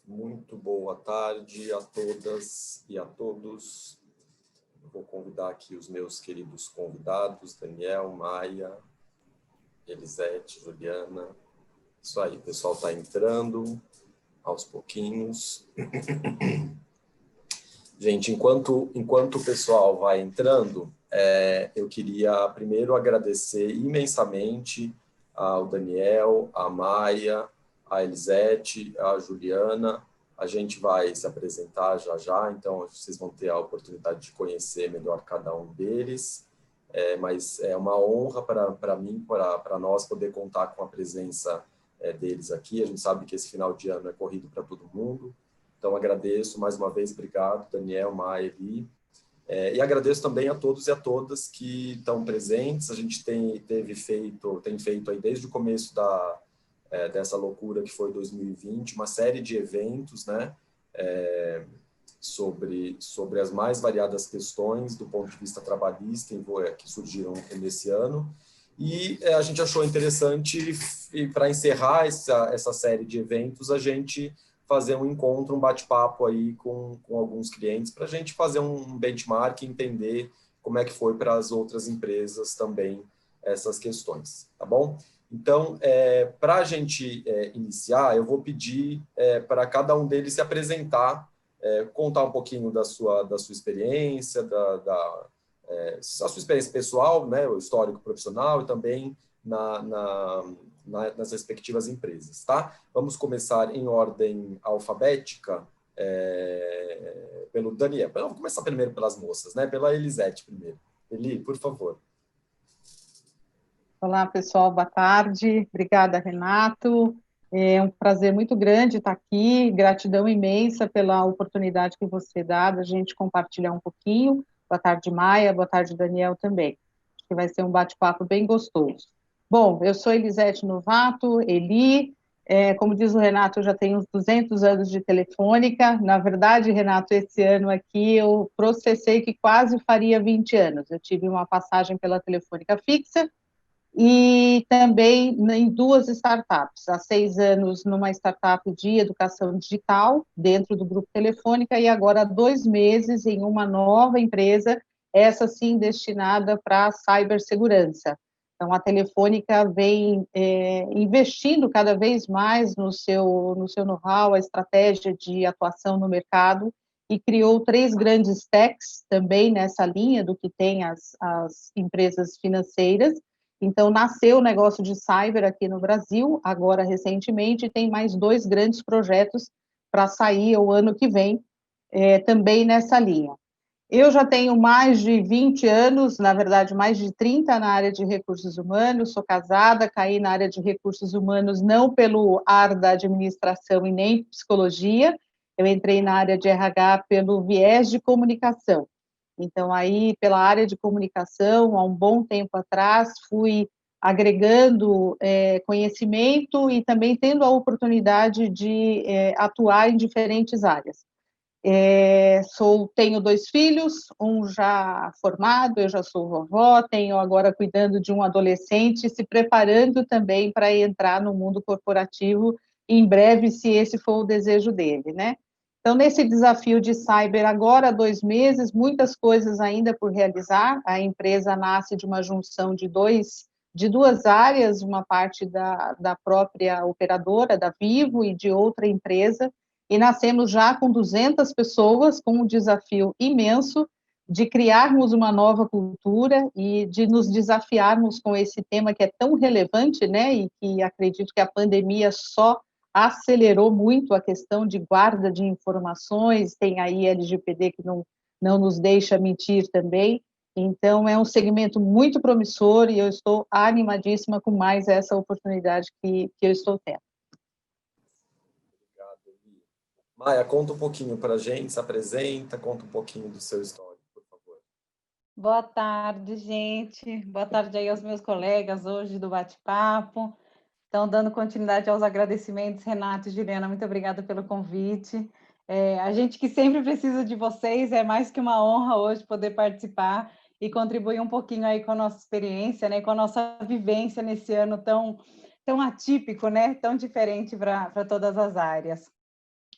Muito boa tarde a todas e a todos. Vou convidar aqui os meus queridos convidados, Daniel, Maia, Elisete, Juliana. Isso aí, o pessoal está entrando aos pouquinhos. Gente, enquanto o pessoal vai entrando, eu queria primeiro agradecer imensamente ao Daniel, à Maia, à Elisete, à Juliana. A gente vai se apresentar já já, então vocês vão ter a oportunidade de conhecer melhor cada um deles. Mas é uma honra para mim, para nós, poder contar com a presença deles aqui. A gente sabe que esse final de ano é corrido para todo mundo. Então, agradeço mais uma vez, obrigado, Daniel, Maia, Eli. E agradeço também a todos e a todas que estão presentes. A gente tem feito aí desde o começo dessa loucura que foi 2020, uma série de eventos, né, sobre as mais variadas questões do ponto de vista trabalhista que surgiram nesse ano. E a gente achou interessante, para encerrar essa série de eventos, a gente fazer um encontro, um bate-papo aí com alguns clientes, para a gente fazer um benchmark e entender como é que foi para as outras empresas também essas questões, tá bom? Então, para a gente iniciar, eu vou pedir para cada um deles se apresentar, contar um pouquinho da sua experiência, a sua experiência pessoal, né, o histórico profissional e também nas respectivas empresas, tá? Vamos começar em ordem alfabética, pelo Daniel. Vamos começar primeiro pelas moças, né? Pela Elisete primeiro. Eli, por favor. Olá, pessoal, boa tarde. Obrigada, Renato. É um prazer muito grande estar aqui. Gratidão imensa pela oportunidade que você dá da gente compartilhar um pouquinho. Boa tarde, Maia. Boa tarde, Daniel, também. Acho que vai ser um bate-papo bem gostoso. Bom, eu sou Elisete Novato, Eli. Como diz o Renato, eu já tenho uns 200 anos de telefônica. Na verdade, Renato, esse ano aqui eu processei que quase faria 20 anos. Eu tive uma passagem pela telefônica fixa, e também em duas startups, há 6 anos numa startup de educação digital, dentro do Grupo Telefônica, e agora há 2 meses em uma nova empresa, essa sim destinada para cibersegurança. Então, a Telefônica vem investindo cada vez mais no seu know-how, a estratégia de atuação no mercado, e criou 3 grandes techs também nessa linha do que tem as empresas financeiras. Então, nasceu o negócio de cyber aqui no Brasil, agora recentemente, e tem mais 2 grandes projetos para sair o ano que vem, também nessa linha. Eu já tenho mais de 20 anos, na verdade, mais de 30 na área de recursos humanos, sou casada, caí na área de recursos humanos não pelo ar da administração e nem psicologia, eu entrei na área de RH pelo viés de comunicação. Então, aí, pela área de comunicação, há um bom tempo atrás, fui agregando conhecimento e também tendo a oportunidade de atuar em diferentes áreas. Tenho 2 filhos, um já formado, eu já sou vovó, tenho agora cuidando de um adolescente, se preparando também para entrar no mundo corporativo, em breve, se esse for o desejo dele, né? Então, nesse desafio de cyber, agora há 2 meses, muitas coisas ainda por realizar. A empresa nasce de uma junção de duas áreas, uma parte da própria operadora, da Vivo, e de outra empresa, e nascemos já com 200 pessoas, com um desafio imenso de criarmos uma nova cultura e de nos desafiarmos com esse tema que é tão relevante, né, e que acredito que a pandemia só acelerou muito a questão de guarda de informações, tem aí LGPD que não nos deixa mentir também. Então, é um segmento muito promissor e eu estou animadíssima com mais essa oportunidade que eu estou tendo. Obrigado, Eli. Maia, conta um pouquinho para a gente, se apresenta, conta um pouquinho do seu histórico, por favor. Boa tarde, gente. Boa tarde aí aos meus colegas hoje do bate-papo. Então, dando continuidade aos agradecimentos, Renato e Juliana, muito obrigada pelo convite. A gente que sempre precisa de vocês, é mais que uma honra hoje poder participar e contribuir um pouquinho aí com a nossa experiência, né, com a nossa vivência nesse ano tão atípico, né, tão diferente para todas as áreas.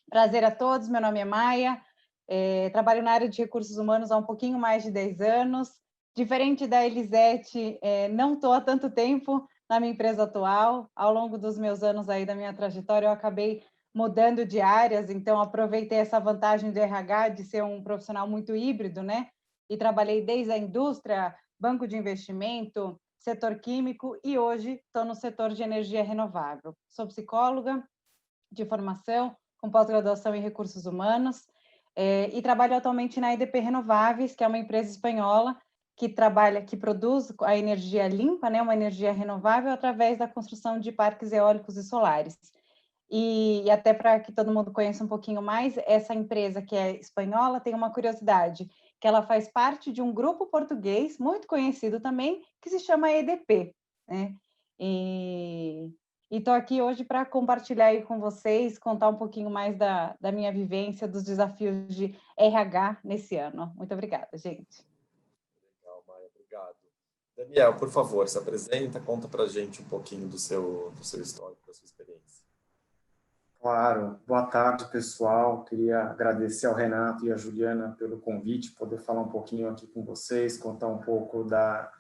Prazer a todos, meu nome é Maia, trabalho na área de recursos humanos há um pouquinho mais de 10 anos. Diferente da Elisete, não estou há tanto tempo na minha empresa atual. Ao longo dos meus anos aí da minha trajetória, eu acabei mudando de áreas, então aproveitei essa vantagem de RH de ser um profissional muito híbrido, né? E trabalhei desde a indústria, banco de investimento, setor químico e hoje estou no setor de energia renovável. Sou psicóloga de formação, com pós-graduação em recursos humanos, e trabalho atualmente na EDP Renováveis, que é uma empresa espanhola que produz a energia limpa, né, uma energia renovável através da construção de parques eólicos e solares. E até para que todo mundo conheça um pouquinho mais, essa empresa que é espanhola tem uma curiosidade, que ela faz parte de um grupo português muito conhecido também, que se chama EDP, né? E estou aqui hoje para compartilhar aí com vocês, contar um pouquinho mais da minha vivência, dos desafios de RH nesse ano. Muito obrigada, gente. Legal, Maia, obrigado. Daniel, por favor, se apresenta, conta para a gente um pouquinho do seu histórico, da sua experiência. Claro. Boa tarde, pessoal. Queria agradecer ao Renato e à Juliana pelo convite, poder falar um pouquinho aqui com vocês, contar um pouco da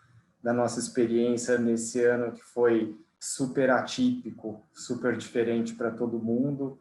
nossa experiência nesse ano que foi super atípico, super diferente para todo mundo.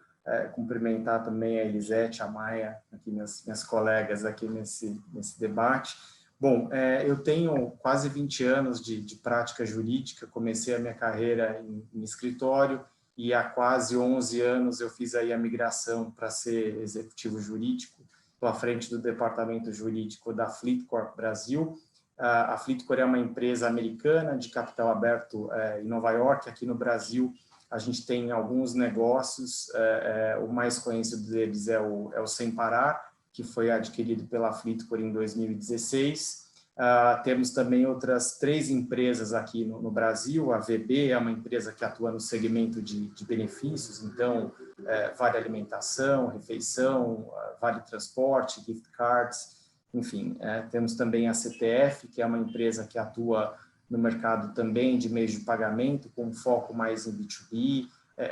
Cumprimentar também a Elisete, a Maia, aqui minhas colegas aqui nesse debate. Bom, eu tenho quase 20 anos de prática jurídica, comecei a minha carreira em escritório, e há quase 11 anos eu fiz aí a migração para ser executivo jurídico. Estou à frente do departamento jurídico da FleetCor Brasil. A FleetCor é uma empresa americana de capital aberto em Nova York. Aqui no Brasil, a gente tem alguns negócios. O mais conhecido deles é o Sem Parar, que foi adquirido pela FleetCor em 2016. Temos também outras 3 empresas aqui no Brasil. A VB é uma empresa que atua no segmento de benefícios, então, vale alimentação, refeição, vale transporte, gift cards, enfim. Temos também a CTF, que é uma empresa que atua no mercado também de meios de pagamento, com foco mais em B2B,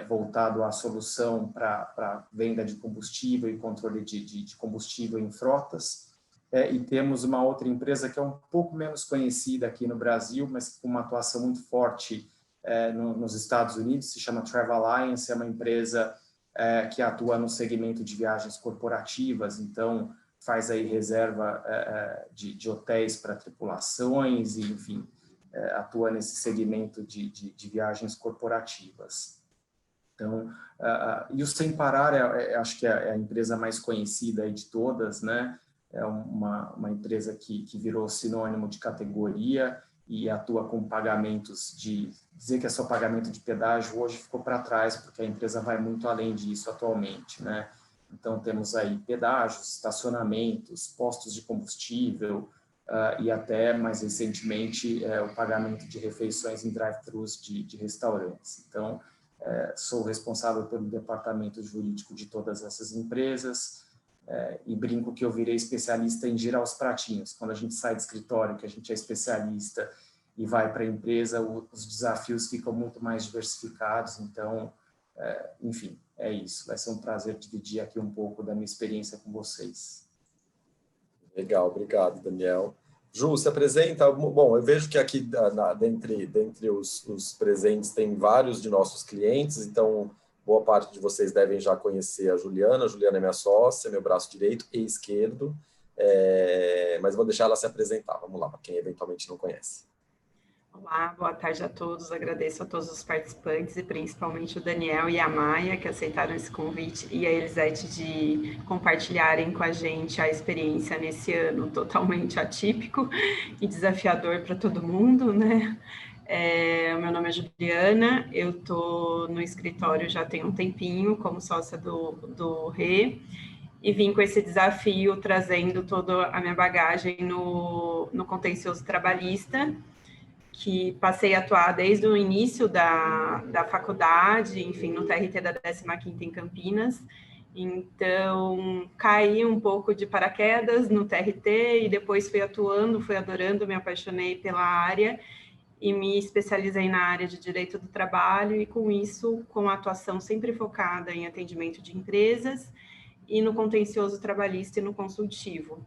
voltado à solução para venda de combustível e controle de combustível em frotas. E temos uma outra empresa que é um pouco menos conhecida aqui no Brasil, mas com uma atuação muito forte nos Estados Unidos, se chama Travel Alliance. É uma empresa que atua no segmento de viagens corporativas, então faz aí reserva de hotéis para tripulações, e, enfim, atua nesse segmento de viagens corporativas. Então, e o Sem Parar, acho que é a empresa mais conhecida aí de todas, né? É uma empresa que virou sinônimo de categoria e atua com pagamentos dizer que é só pagamento de pedágio hoje ficou para trás, porque a empresa vai muito além disso atualmente, né? Então, temos aí pedágios, estacionamentos, postos de combustível e até, mais recentemente, o pagamento de refeições em drive-thrus de restaurantes. Então, sou responsável pelo departamento jurídico de todas essas empresas. E brinco que eu virei especialista em girar os pratinhos. Quando a gente sai do escritório, que a gente é especialista e vai para a empresa, os desafios ficam muito mais diversificados. Então, enfim, é isso. Vai ser um prazer dividir aqui um pouco da minha experiência com vocês. Legal, obrigado, Daniel. Ju, se apresenta. Bom, eu vejo que aqui, dentre os presentes, tem vários de nossos clientes, então boa parte de vocês devem já conhecer a Juliana. A Juliana é minha sócia, meu braço direito e esquerdo, mas vou deixar ela se apresentar. Vamos lá, para quem eventualmente não conhece. Olá, boa tarde a todos. Agradeço a todos os participantes e principalmente o Daniel e a Maia, que aceitaram esse convite, e a Elisete de compartilharem com a gente a experiência nesse ano totalmente atípico e desafiador para todo mundo, né? Meu nome é Juliana, eu estou no escritório já tem um tempinho como sócia do Rê, e vim com esse desafio trazendo toda a minha bagagem no contencioso trabalhista, que passei a atuar desde o início da faculdade, enfim, no TRT da 15ª em Campinas. Então, caí um pouco de paraquedas no TRT e depois fui atuando, fui adorando, me apaixonei pela área e me especializei na área de Direito do Trabalho e, com isso, com a atuação sempre focada em atendimento de empresas e no contencioso trabalhista e no consultivo.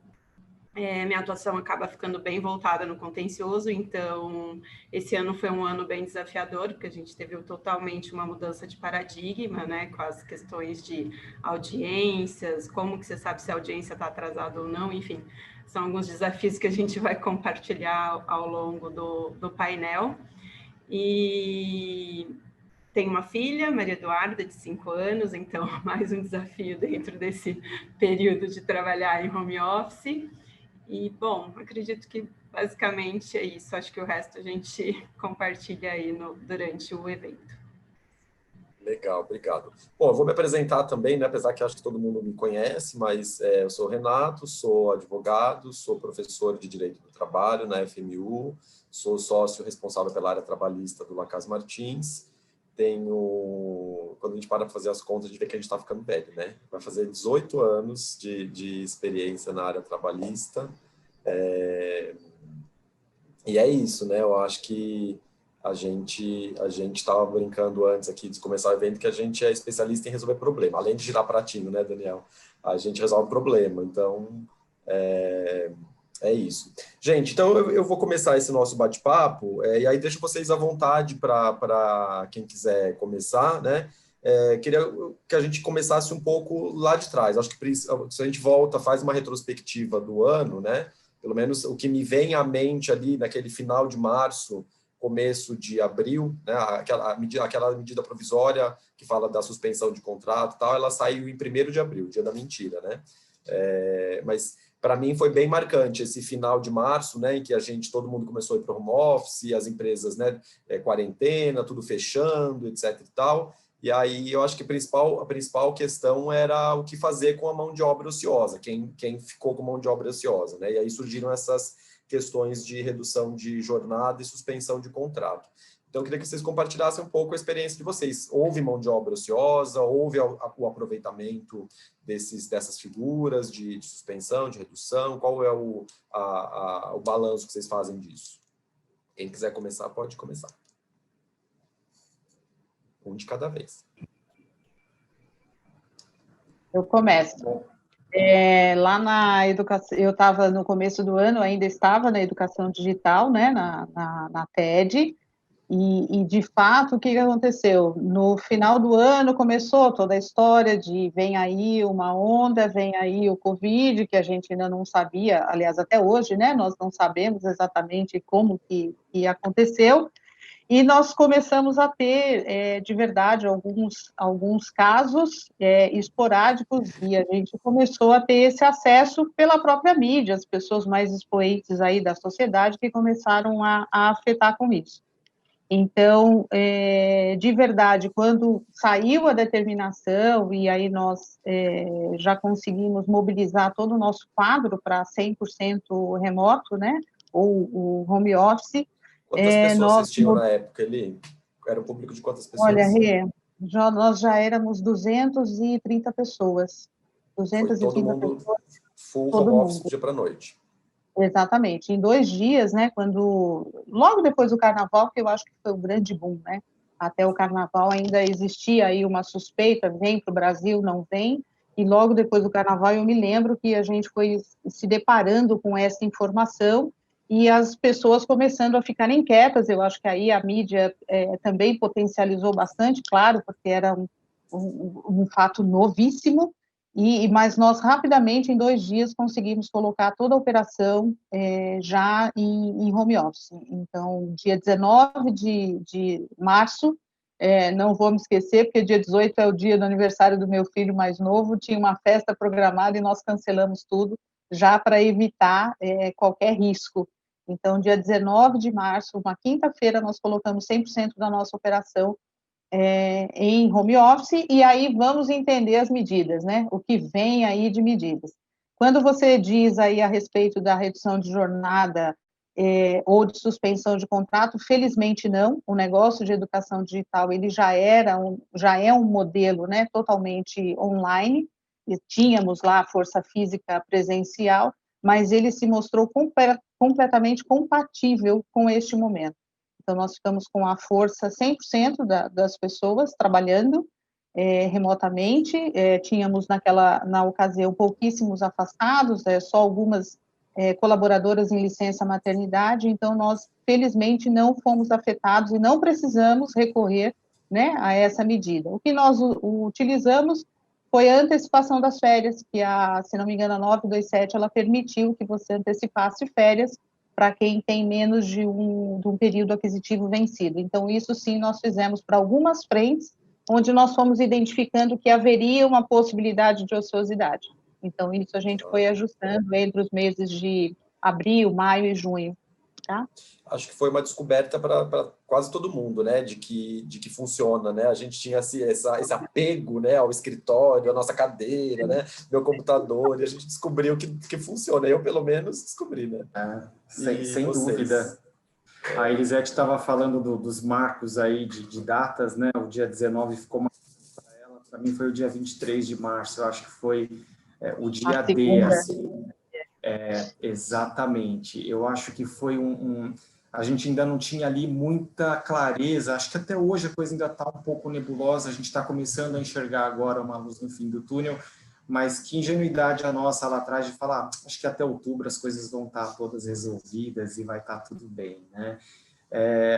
Minha atuação acaba ficando bem voltada no contencioso, então esse ano foi um ano bem desafiador, porque a gente teve totalmente uma mudança de paradigma, né, com as questões de audiências, como que você sabe se a audiência está atrasada ou não, enfim, são alguns desafios que a gente vai compartilhar ao longo do painel. E tenho uma filha, Maria Eduarda, de 5 anos, então mais um desafio dentro desse período de trabalhar em home office. E, bom, acredito que basicamente é isso. Acho que o resto a gente compartilha aí durante o evento. Legal, obrigado. Bom, eu vou me apresentar também, né, apesar que acho que todo mundo me conhece, mas eu sou o Renato, sou advogado, sou professor de Direito do Trabalho na FMU, sou sócio responsável pela área trabalhista do Lacaz Martins. Quando a gente para fazer as contas, a gente vê que a gente está ficando velho, né? Vai fazer 18 anos de experiência na área trabalhista. E é isso, né? Eu acho que a gente estava brincando antes aqui de começar o evento que a gente é especialista em resolver problema. Além de girar pratinho, né, Daniel? A gente resolve problema. Então, é isso. Gente, então eu vou começar esse nosso bate-papo, e aí deixo vocês à vontade para quem quiser começar, né? Queria que a gente começasse um pouco lá de trás. Acho que se a gente volta, faz uma retrospectiva do ano, né? Pelo menos o que me vem à mente ali naquele final de março, começo de abril, né? Aquela medida provisória que fala da suspensão de contrato e tal, ela saiu em 1º de abril, dia da mentira, né? Mas para mim foi bem marcante esse final de março, né, em que todo mundo começou a ir para o home office, as empresas, né, quarentena, tudo fechando, etc e tal. E aí eu acho que a principal questão era o que fazer com a mão de obra ociosa, quem ficou com mão de obra ociosa, né? E aí surgiram essas questões de redução de jornada e suspensão de contrato. Então, eu queria que vocês compartilhassem um pouco a experiência de vocês. Houve mão de obra ociosa? Houve o aproveitamento dessas figuras de suspensão, de redução? Qual é o balanço que vocês fazem disso? Quem quiser começar, pode começar. Um de cada vez. Eu começo. Lá na educação, eu estava no começo do ano, ainda estava na educação digital, né, na TED, e de fato, o que aconteceu? No final do ano começou toda a história de vem aí uma onda, vem aí o Covid, que a gente ainda não sabia, aliás, até hoje, né, nós não sabemos exatamente como que aconteceu, e nós começamos a ter, de verdade, alguns casos esporádicos, e a gente começou a ter esse acesso pela própria mídia, as pessoas mais expoentes aí da sociedade que começaram a afetar com isso. Então, de verdade, quando saiu a determinação, e aí nós já conseguimos mobilizar todo o nosso quadro para 100% remoto, né, ou o home office. Quantas pessoas assistiam na época ali? Era o público de quantas pessoas? Olha, nós já éramos 230 pessoas. 230 Foi todo mundo pessoas. Full home office do dia para a noite. Exatamente. Em 2 dias, né, logo depois do carnaval, que eu acho que foi o grande boom, né? Até o carnaval ainda existia aí uma suspeita, vem para o Brasil, não vem, e logo depois do carnaval eu me lembro que a gente foi se deparando com essa informação e as pessoas começando a ficar inquietas. Eu acho que aí a mídia também potencializou bastante, claro, porque era um fato novíssimo, mas nós rapidamente, em 2 dias, conseguimos colocar toda a operação já em home office. Então, dia 19 de março, não vou me esquecer, porque dia 18 é o dia do aniversário do meu filho mais novo, tinha uma festa programada e nós cancelamos tudo, já para evitar qualquer risco. Então, dia 19 de março, uma quinta-feira, nós colocamos 100% da nossa operação em home office, e aí vamos entender as medidas, né? O que vem aí de medidas. Quando você diz aí a respeito da redução de jornada ou de suspensão de contrato, felizmente não. O negócio de educação digital, ele já é um modelo, né, totalmente online, e tínhamos lá a força física presencial, mas ele se mostrou completamente compatível com este momento. Então, nós ficamos com a força 100% das pessoas trabalhando remotamente. Tínhamos, na ocasião, pouquíssimos afastados, só algumas colaboradoras em licença maternidade. Então, nós, felizmente, não fomos afetados e não precisamos recorrer, né, a essa medida. O que nós utilizamos foi a antecipação das férias, que se não me engano, a 927, ela permitiu que você antecipasse férias para quem tem menos de um período aquisitivo vencido. Então, isso sim, nós fizemos para algumas frentes, onde nós fomos identificando que haveria uma possibilidade de ociosidade. Então, isso a gente foi ajustando entre os meses de abril, maio e junho. Tá? Acho que foi uma descoberta para quase todo mundo, né, de que funciona, né? A gente tinha esse apego, né, ao escritório, à nossa cadeira, né, meu computador, e a gente descobriu que funciona. Eu, pelo menos, descobri, né? Sem dúvida. A Elisete estava falando dos marcos aí de datas, né? O dia 19 ficou marcado para ela, para mim foi o dia 23 de março, eu acho que foi o dia D, assim. Exatamente. Eu acho que foi a gente ainda não tinha ali muita clareza, acho que até hoje a coisa ainda está um pouco nebulosa, a gente está começando a enxergar agora uma luz no fim do túnel, mas que ingenuidade a nossa lá atrás de falar, acho que até outubro as coisas vão estar todas resolvidas e vai estar tudo bem, né?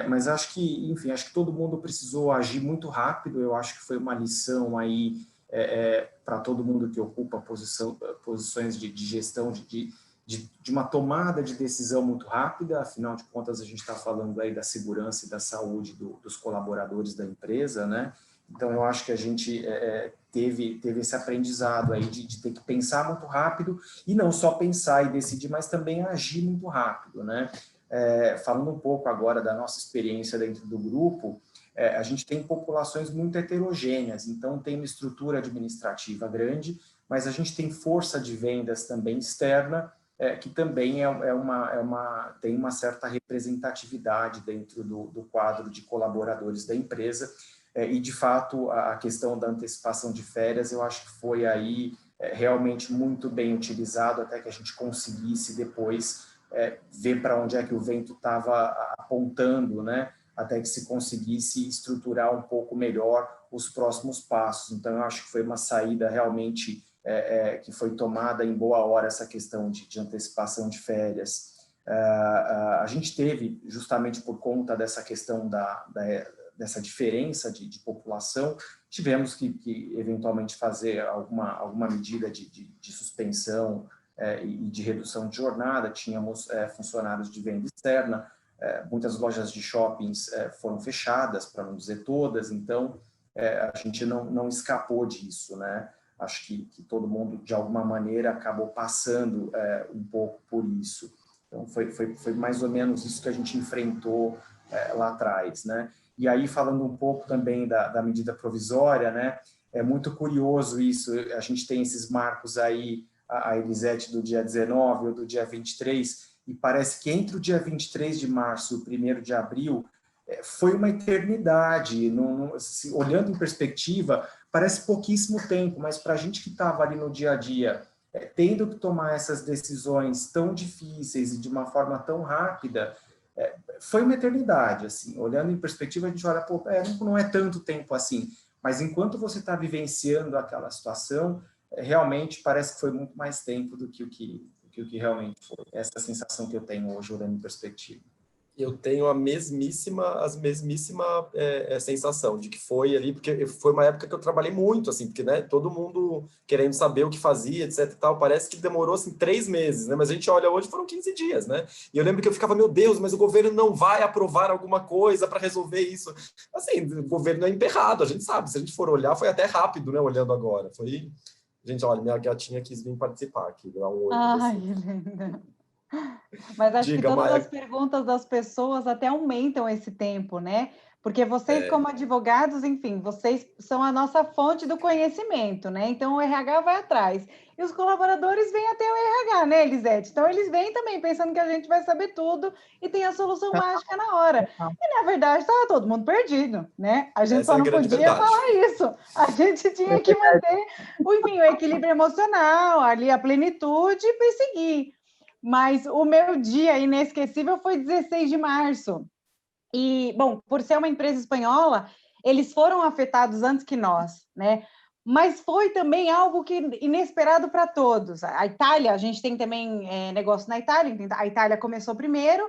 Mas acho que, enfim, acho que todo mundo precisou agir muito rápido, eu acho que foi uma lição aí para todo mundo que ocupa posições de gestão, de uma tomada de decisão muito rápida, afinal de contas a gente está falando aí da segurança e da saúde dos colaboradores da empresa, né? Então eu acho que a gente teve esse aprendizado aí de ter que pensar muito rápido, e não só pensar e decidir, mas também agir muito rápido, né? Falando um pouco agora da nossa experiência dentro do grupo, a gente tem populações muito heterogêneas, então tem uma estrutura administrativa grande, mas a gente tem força de vendas também externa, que também tem uma certa representatividade dentro do quadro de colaboradores da empresa, e de fato a questão da antecipação de férias eu acho que foi aí realmente muito bem utilizado, até que a gente conseguisse depois ver para onde é que o vento estava apontando, né? Até que se conseguisse estruturar um pouco melhor os próximos passos. Então, eu acho que foi uma saída realmente que foi tomada em boa hora, essa questão de antecipação de férias. A gente teve, justamente por conta dessa questão dessa diferença de população, tivemos que eventualmente fazer alguma medida de suspensão e de redução de jornada. Tínhamos funcionários de venda externa, muitas lojas de shoppings foram fechadas, para não dizer todas, então a gente não escapou disso, né? Acho que todo mundo, de alguma maneira, acabou passando um pouco por isso. Então, foi mais ou menos isso que a gente enfrentou lá atrás, né? E aí, falando um pouco também da medida provisória, né? É muito curioso isso, a gente tem esses marcos aí, a Elisete do dia 19 ou do dia 23, e parece que entre o dia 23 de março e o 1º de abril foi uma eternidade. Olhando em perspectiva, parece pouquíssimo tempo, mas para a gente que estava ali no dia a dia, tendo que tomar essas decisões tão difíceis e de uma forma tão rápida, foi uma eternidade. Assim, olhando em perspectiva, a gente olha, pô, não é tanto tempo assim, mas enquanto você está vivenciando aquela situação, realmente parece que foi muito mais tempo do que o que realmente foi. Essa é a sensação que eu tenho hoje, olhando em perspectiva. Eu tenho a mesmíssima sensação de que foi ali, porque foi uma época que eu trabalhei muito, assim, porque, né, todo mundo querendo saber o que fazia, etc e tal, parece que demorou, assim, 3 meses, né, mas a gente olha hoje, foram 15 dias, né, e eu lembro que eu ficava, meu Deus, mas o governo não vai aprovar alguma coisa para resolver isso. Assim, o governo é emperrado, a gente sabe, se a gente for olhar, foi até rápido, né, olhando agora, foi... Gente, olha, minha gatinha quis vir participar aqui, dar um oi. Ai, que linda. Mas acho que todas as perguntas das pessoas até aumentam esse tempo, né? Porque vocês, como advogados, enfim, vocês são a nossa fonte do conhecimento, né? Então, o RH vai atrás. E os colaboradores vêm até o RH, né, Elisete? Então, eles vêm também pensando que a gente vai saber tudo e tem a solução mágica na hora. E, na verdade, estava todo mundo perdido, né? A gente só não podia falar isso. A gente tinha que manter, enfim, o equilíbrio emocional, ali a plenitude e perseguir. Mas o meu dia inesquecível foi 16 de março. E, bom, por ser uma empresa espanhola, eles foram afetados antes que nós, né? Mas foi também algo que inesperado para todos. A Itália, a gente tem também negócio na Itália, a Itália começou primeiro,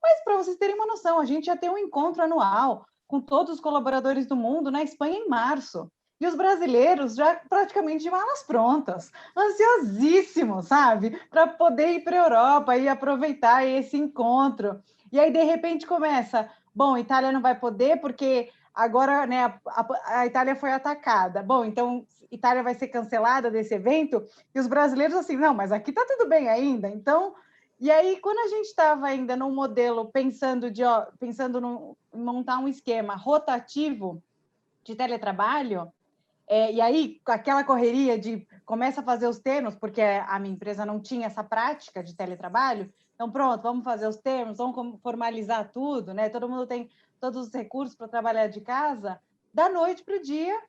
mas para vocês terem uma noção, a gente já tem um encontro anual com todos os colaboradores do mundo na Espanha em março. E os brasileiros já praticamente de malas prontas, ansiosíssimos, sabe? Para poder ir para a Europa e aproveitar esse encontro. E aí, de repente, começa, bom, Itália não vai poder porque agora, né, a Itália foi atacada. Bom, então Itália vai ser cancelada desse evento, e os brasileiros assim, não, mas aqui está tudo bem ainda. Então, e aí quando a gente estava ainda num modelo pensando em montar um esquema rotativo de teletrabalho, e aí aquela correria de começa a fazer os termos, porque a minha empresa não tinha essa prática de teletrabalho, então pronto, vamos fazer os termos, vamos formalizar tudo, né? Todo mundo tem todos os recursos para trabalhar de casa, da noite para o dia,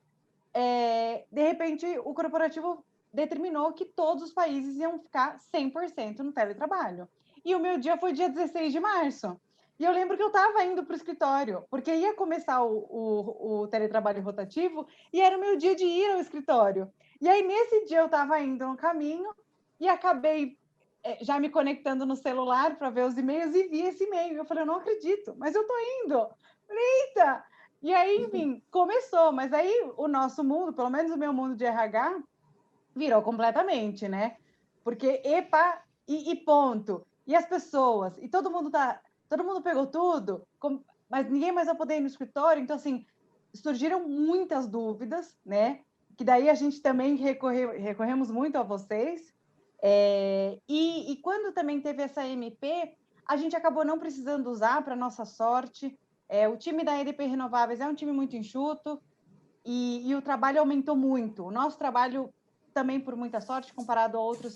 de repente o corporativo determinou que todos os países iam ficar 100% no teletrabalho. E o meu dia foi dia 16 de março. E eu lembro que eu estava indo para o escritório, porque ia começar o teletrabalho rotativo e era o meu dia de ir ao escritório. E aí, nesse dia, eu estava indo no caminho e acabei já me conectando no celular para ver os e-mails e vi esse e-mail. Eu falei, eu não acredito, mas eu estou indo. Eita! E aí, enfim, começou. Mas aí o nosso mundo, pelo menos o meu mundo de RH, virou completamente, né? Porque epa e ponto. E as pessoas, e todo mundo pegou tudo, mas ninguém mais vai poder ir no escritório. Então, assim, surgiram muitas dúvidas, né? Que daí a gente também recorremos muito a vocês. E quando também teve essa MP, a gente acabou não precisando usar, para nossa sorte. O time da EDP Renováveis é um time muito enxuto e o trabalho aumentou muito. O nosso trabalho, também por muita sorte, comparado a outros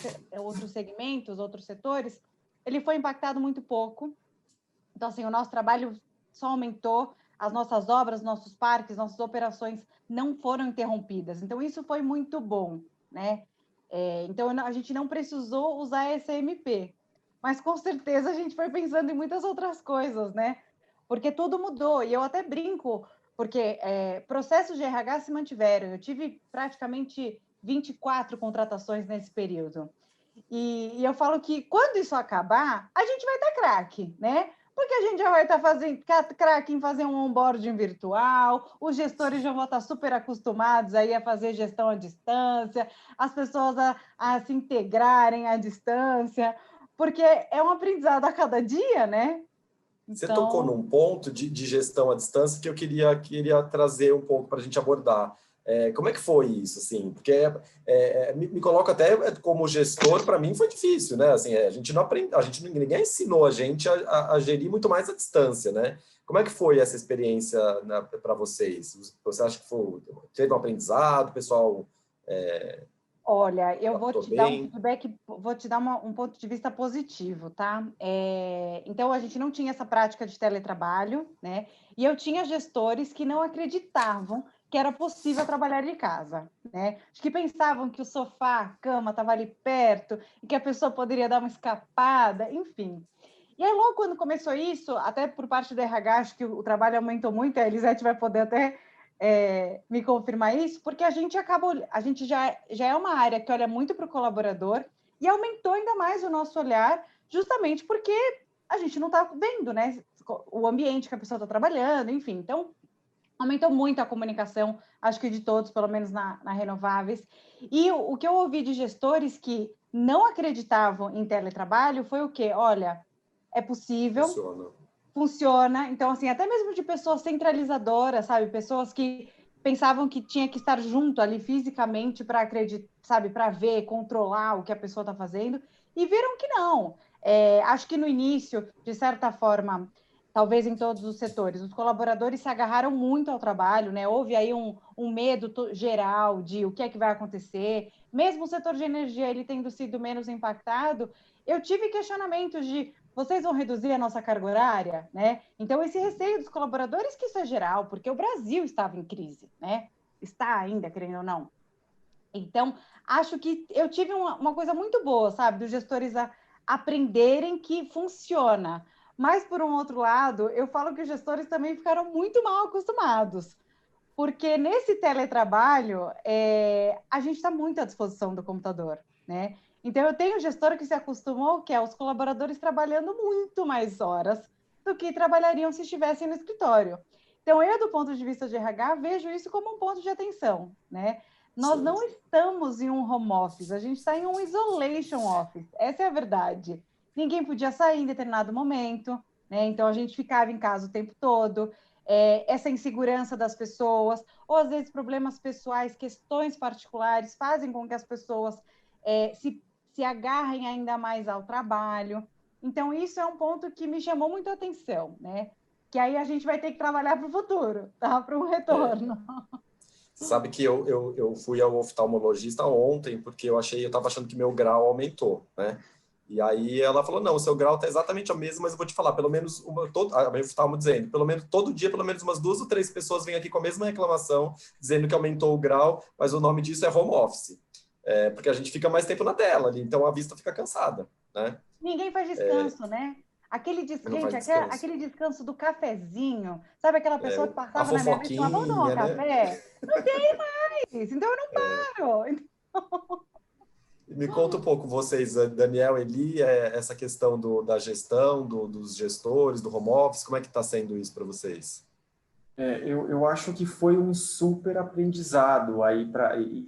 segmentos, outros setores, ele foi impactado muito pouco. Então, assim, o nosso trabalho só aumentou, as nossas obras, nossos parques, nossas operações não foram interrompidas. Então, isso foi muito bom, né? Então, a gente não precisou usar essa MP, mas com certeza a gente foi pensando em muitas outras coisas, né? Porque tudo mudou, e eu até brinco, porque processos de RH se mantiveram. Eu tive praticamente 24 contratações nesse período. E eu falo que quando isso acabar, a gente vai estar craque, né? Porque a gente já vai estar fazendo craque em fazer um onboarding virtual, os gestores já vão estar super acostumados aí a fazer gestão à distância, as pessoas a se integrarem à distância, porque é um aprendizado a cada dia, né? Você tocou num ponto de gestão à distância que eu queria trazer um pouco para a gente abordar. Como é que foi isso, assim? Porque me coloco até como gestor, para mim foi difícil, né? Assim, a gente não aprende, ninguém ensinou a gente a gerir muito mais à distância, né? Como é que foi essa experiência para vocês? Você acha que teve um aprendizado, pessoal? Olha, eu vou te dar um bem? feedback, vou te dar um ponto de vista positivo, tá? Então, a gente não tinha essa prática de teletrabalho, né? E eu tinha gestores que não acreditavam que era possível trabalhar de casa, né? Acho que pensavam que o sofá, a cama estava ali perto e que a pessoa poderia dar uma escapada, enfim. E aí, logo quando começou isso, até por parte do RH, acho que o trabalho aumentou muito, a Elisete vai poder até me confirmar isso, porque a gente já é uma área que olha muito para o colaborador e aumentou ainda mais o nosso olhar, justamente porque a gente não está vendo, né, o ambiente que a pessoa está trabalhando, enfim. Então, aumentou muito a comunicação, acho que de todos, pelo menos na Renováveis. E o que eu ouvi de gestores que não acreditavam em teletrabalho foi o quê? Olha, é possível, funciona. Então, assim, até mesmo de pessoas centralizadoras, sabe? Pessoas que pensavam que tinha que estar junto ali fisicamente para acreditar, sabe? Para ver, controlar o que a pessoa está fazendo. E viram que não. Acho que no início, de certa forma, talvez em todos os setores, os colaboradores se agarraram muito ao trabalho, né? Houve aí um medo geral de o que é que vai acontecer. Mesmo o setor de energia, ele tendo sido menos impactado, eu tive questionamentos de vocês vão reduzir a nossa carga horária, né? Então, esse receio dos colaboradores, que isso é geral, porque o Brasil estava em crise, né? Está ainda, querendo ou não. Então, acho que eu tive uma coisa muito boa, sabe? Dos gestores aprenderem que funciona. Mas, por um outro lado, eu falo que os gestores também ficaram muito mal acostumados, porque nesse teletrabalho, a gente está muito à disposição do computador, né? Então, eu tenho gestor que se acostumou, que é os colaboradores trabalhando muito mais horas do que trabalhariam se estivessem no escritório. Então, eu, do ponto de vista de RH, vejo isso como um ponto de atenção, né? Nós Sim. não estamos em um home office, a gente está em um isolation office, essa é a verdade. Ninguém podia sair em determinado momento, né? Então a gente ficava em casa o tempo todo, essa insegurança das pessoas, ou às vezes problemas pessoais, questões particulares, fazem com que as pessoas se agarrem ainda mais ao trabalho. Então isso é um ponto que me chamou muito a atenção, né? Que aí a gente vai ter que trabalhar para o futuro, tá? Para um retorno. Sabe que eu fui ao oftalmologista ontem, porque eu estava achando que meu grau aumentou, né? E aí ela falou, não, o seu grau está exatamente o mesmo, mas eu vou te falar, pelo menos, a minha oftalmo dizendo, pelo menos todo dia, pelo menos umas 2 ou 3 pessoas vêm aqui com a mesma reclamação, dizendo que aumentou o grau, mas o nome disso é home office, porque a gente fica mais tempo na tela ali, então a vista fica cansada, né? Ninguém faz descanso, né? Aquele descanso do cafezinho, sabe aquela pessoa que A passava na minha frente e falava, vamos tomar um fofoquinha, né? café? Não tem mais, então eu não paro. Me conta um pouco vocês, Daniel, Eli, essa questão da gestão, dos gestores, do home office, como é que está sendo isso para vocês? Eu acho que foi um super aprendizado aí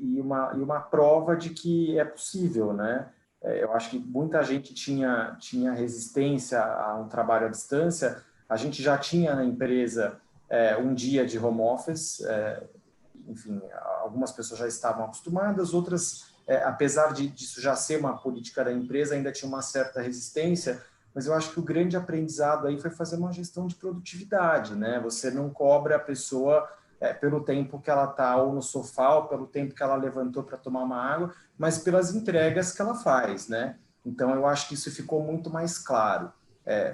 e uma prova de que é possível, né? Eu acho que muita gente tinha resistência a um trabalho à distância. A gente já tinha na empresa um dia de home office, enfim, algumas pessoas já estavam acostumadas, outras, apesar disso já ser uma política da empresa, ainda tinha uma certa resistência, mas eu acho que o grande aprendizado aí foi fazer uma gestão de produtividade, né? Você não cobra a pessoa pelo tempo que ela está ou no sofá, ou pelo tempo que ela levantou para tomar uma água, mas pelas entregas que ela faz, né? Então, eu acho que isso ficou muito mais claro.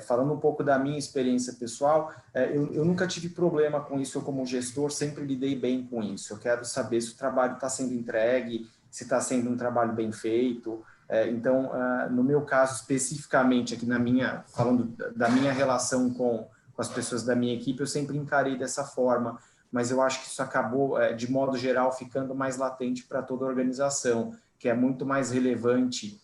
Falando um pouco da minha experiência pessoal, eu nunca tive problema com isso, eu como gestor sempre lidei bem com isso. Eu quero saber se o trabalho está sendo entregue, se está sendo um trabalho bem feito. Então, no meu caso especificamente, aqui falando da minha relação com as pessoas da minha equipe, eu sempre encarei dessa forma, mas eu acho que isso acabou, de modo geral, ficando mais latente para toda a organização, que é muito mais relevante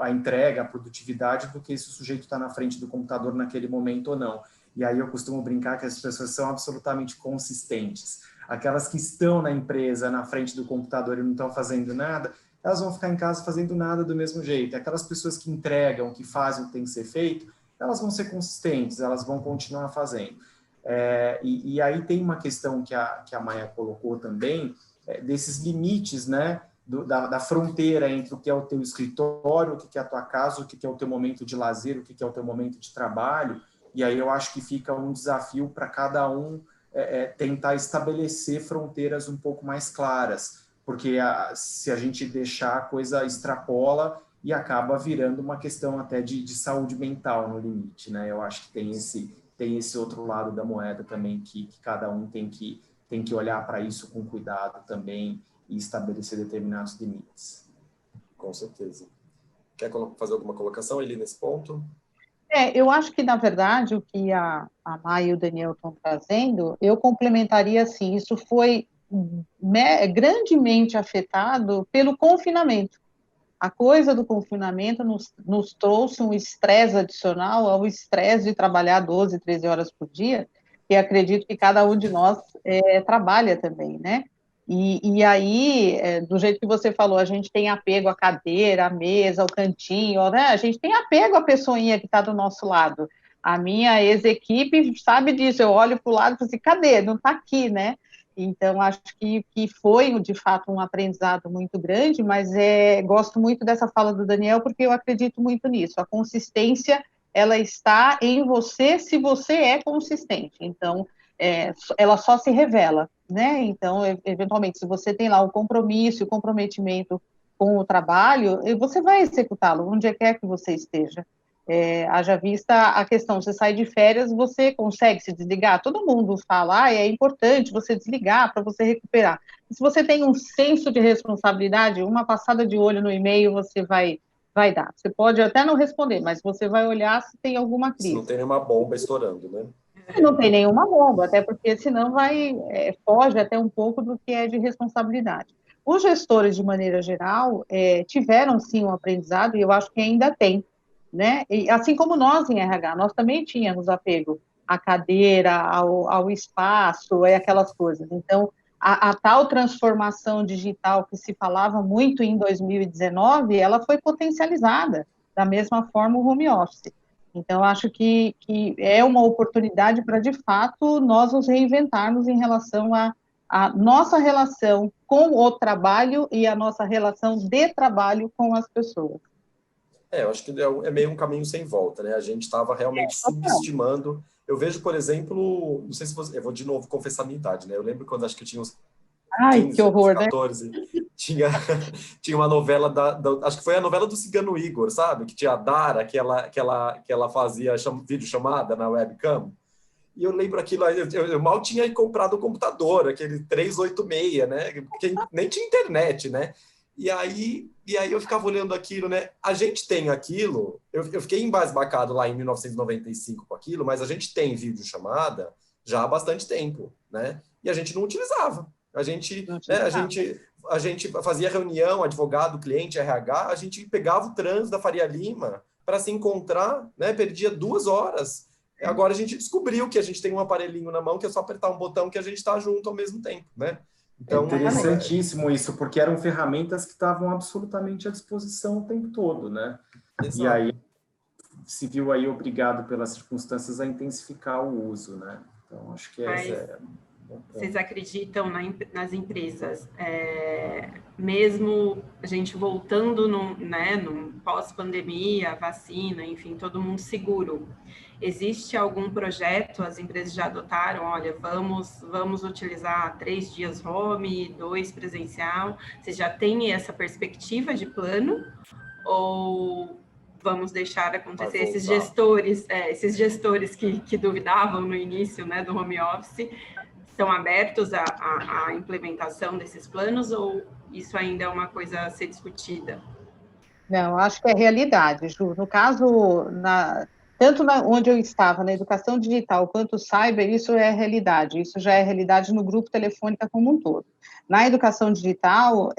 a entrega, a produtividade, do que se o sujeito está na frente do computador naquele momento ou não. E aí eu costumo brincar que as pessoas são absolutamente consistentes. Aquelas que estão na empresa, na frente do computador e não estão fazendo nada, elas vão ficar em casa fazendo nada do mesmo jeito. Aquelas pessoas que entregam, que fazem o que tem que ser feito, elas vão ser consistentes, elas vão continuar fazendo. E aí tem uma questão que a Maia colocou também, desses limites, né, da fronteira entre o que é o teu escritório, o que é a tua casa, o que é o teu momento de lazer, o que é o teu momento de trabalho. E aí eu acho que fica um desafio para cada um tentar estabelecer fronteiras um pouco mais claras, porque se a gente deixar, a coisa extrapola e acaba virando uma questão até de saúde mental no limite, né? Eu acho que tem esse outro lado da moeda também, que cada um tem que olhar para isso com cuidado também e estabelecer determinados limites. Com certeza. Quer fazer alguma colocação, Eli, nesse ponto? Eu acho que, na verdade, o que a Maia e o Daniel estão trazendo, eu complementaria assim, isso foi grandemente afetado pelo confinamento. A coisa do confinamento nos trouxe um estresse adicional ao estresse de trabalhar 12, 13 horas por dia, que acredito que cada um de nós trabalha também, né? E aí, do jeito que você falou, a gente tem apego à cadeira, à mesa, ao cantinho, né? A gente tem apego à pessoinha que está do nosso lado. A minha ex-equipe sabe disso, eu olho para o lado e falo assim, cadê? Não está aqui, né? Então, acho que foi, de fato, um aprendizado muito grande, mas gosto muito dessa fala do Daniel, porque eu acredito muito nisso. A consistência, ela está em você, se você é consistente. Então, ela só se revela, né? Então, eventualmente, se você tem lá o compromisso, o comprometimento com o trabalho, você vai executá-lo, onde quer que você esteja. Haja vista a questão, você sai de férias, você consegue se desligar? Todo mundo fala, é importante você desligar para você recuperar. Se você tem um senso de responsabilidade, uma passada de olho no e-mail, você vai Vai dar. Você pode até não responder, mas você vai olhar se tem alguma crise. Se não tem nenhuma bomba estourando, né? E não tem nenhuma bomba, até porque senão foge até um pouco do que é de responsabilidade. Os gestores, de maneira geral, tiveram sim um aprendizado, e eu acho que ainda tem, né? E, assim como nós em RH, nós também tínhamos apego à cadeira, ao espaço, aquelas coisas. Então, a tal transformação digital que se falava muito em 2019, ela foi potencializada, da mesma forma o home office. Então, acho que é uma oportunidade para, de fato, nós nos reinventarmos em relação à nossa relação com o trabalho e a nossa relação de trabalho com as pessoas. Eu acho que é meio um caminho sem volta, né? A gente estava realmente subestimando. Eu vejo, por exemplo, não sei se você... Eu vou de novo confessar a minha idade, né? Eu lembro quando acho que eu tinha uns 15, que horror, 14, né? tinha uma novela acho que foi a novela do Cigano Igor, sabe? Que tinha a Dara, que ela fazia videochamada na webcam. E eu lembro aquilo, eu mal tinha comprado o computador, aquele 386, né? Que nem tinha internet, né? E aí eu ficava olhando aquilo, né? A gente tem aquilo, eu fiquei embasbacado lá em 1995 com aquilo, mas a gente tem videochamada já há bastante tempo, né? E a gente não utilizava. A gente fazia reunião, advogado, cliente, RH, a gente pegava o trânsito da Faria Lima para se encontrar, né? Perdia 2 horas. Agora a gente descobriu que a gente tem um aparelhinho na mão que é só apertar um botão que a gente está junto ao mesmo tempo, né? Então, é interessantíssimo isso, porque eram ferramentas que estavam absolutamente à disposição o tempo todo, né? Exato. E aí se viu aí obrigado pelas circunstâncias a intensificar o uso, né? Então, acho que vocês acreditam nas empresas, mesmo a gente voltando no pós-pandemia, vacina, enfim, todo mundo seguro, existe algum projeto, as empresas já adotaram, olha, vamos utilizar 3 dias home, 2 presencial, vocês já têm essa perspectiva de plano? Ou vamos deixar acontecer esses gestores que duvidavam no início, né, do home office, estão abertos à implementação desses planos, ou isso ainda é uma coisa a ser discutida? Não, acho que é realidade, Ju. No caso, tanto onde eu estava, na educação digital, quanto cyber, isso é realidade. Isso já é realidade no grupo Telefônica como um todo. Na educação digital,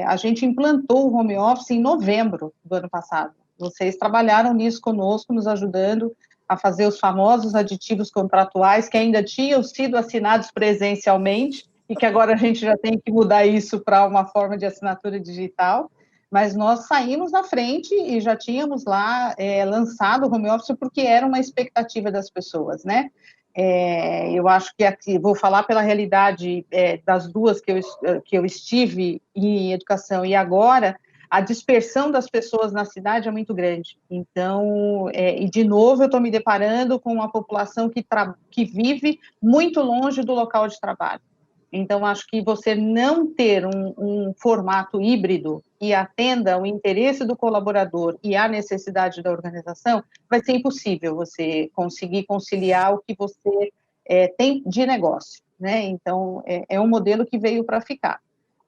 a gente implantou o home office em novembro do ano passado. Vocês trabalharam nisso conosco, nos ajudando a fazer os famosos aditivos contratuais que ainda tinham sido assinados presencialmente e que agora a gente já tem que mudar isso para uma forma de assinatura digital. Mas nós saímos na frente e já tínhamos lá lançado o home office porque era uma expectativa das pessoas, né? Eu acho que aqui, vou falar pela realidade das duas que eu estive em educação e agora, a dispersão das pessoas na cidade é muito grande. Então, e de novo eu estou me deparando com uma população que vive muito longe do local de trabalho. Então, acho que você não ter um formato híbrido que atenda o interesse do colaborador e a necessidade da organização, vai ser impossível você conseguir conciliar o que você tem de negócio, né? Então, é um modelo que veio para ficar.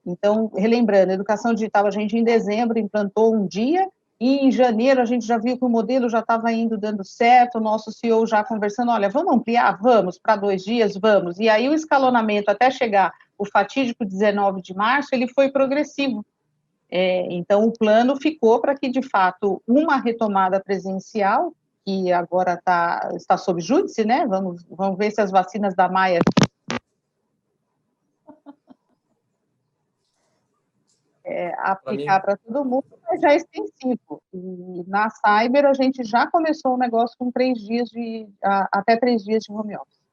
Então, relembrando, a educação digital, a gente em dezembro implantou um dia, e em janeiro a gente já viu que o modelo já estava indo dando certo, o nosso CEO já conversando, olha, vamos ampliar? Vamos, para 2 dias? Vamos. E aí o escalonamento até chegar o fatídico 19 de março, ele foi progressivo. Então, o plano ficou para que, de fato, uma retomada presencial, que agora está sob júdice, né? Vamos ver se as vacinas da Maia... aplicar para todo mundo, mas já é extensivo. E na Cyber a gente já começou o negócio com 3 dias até 3 dias de home office.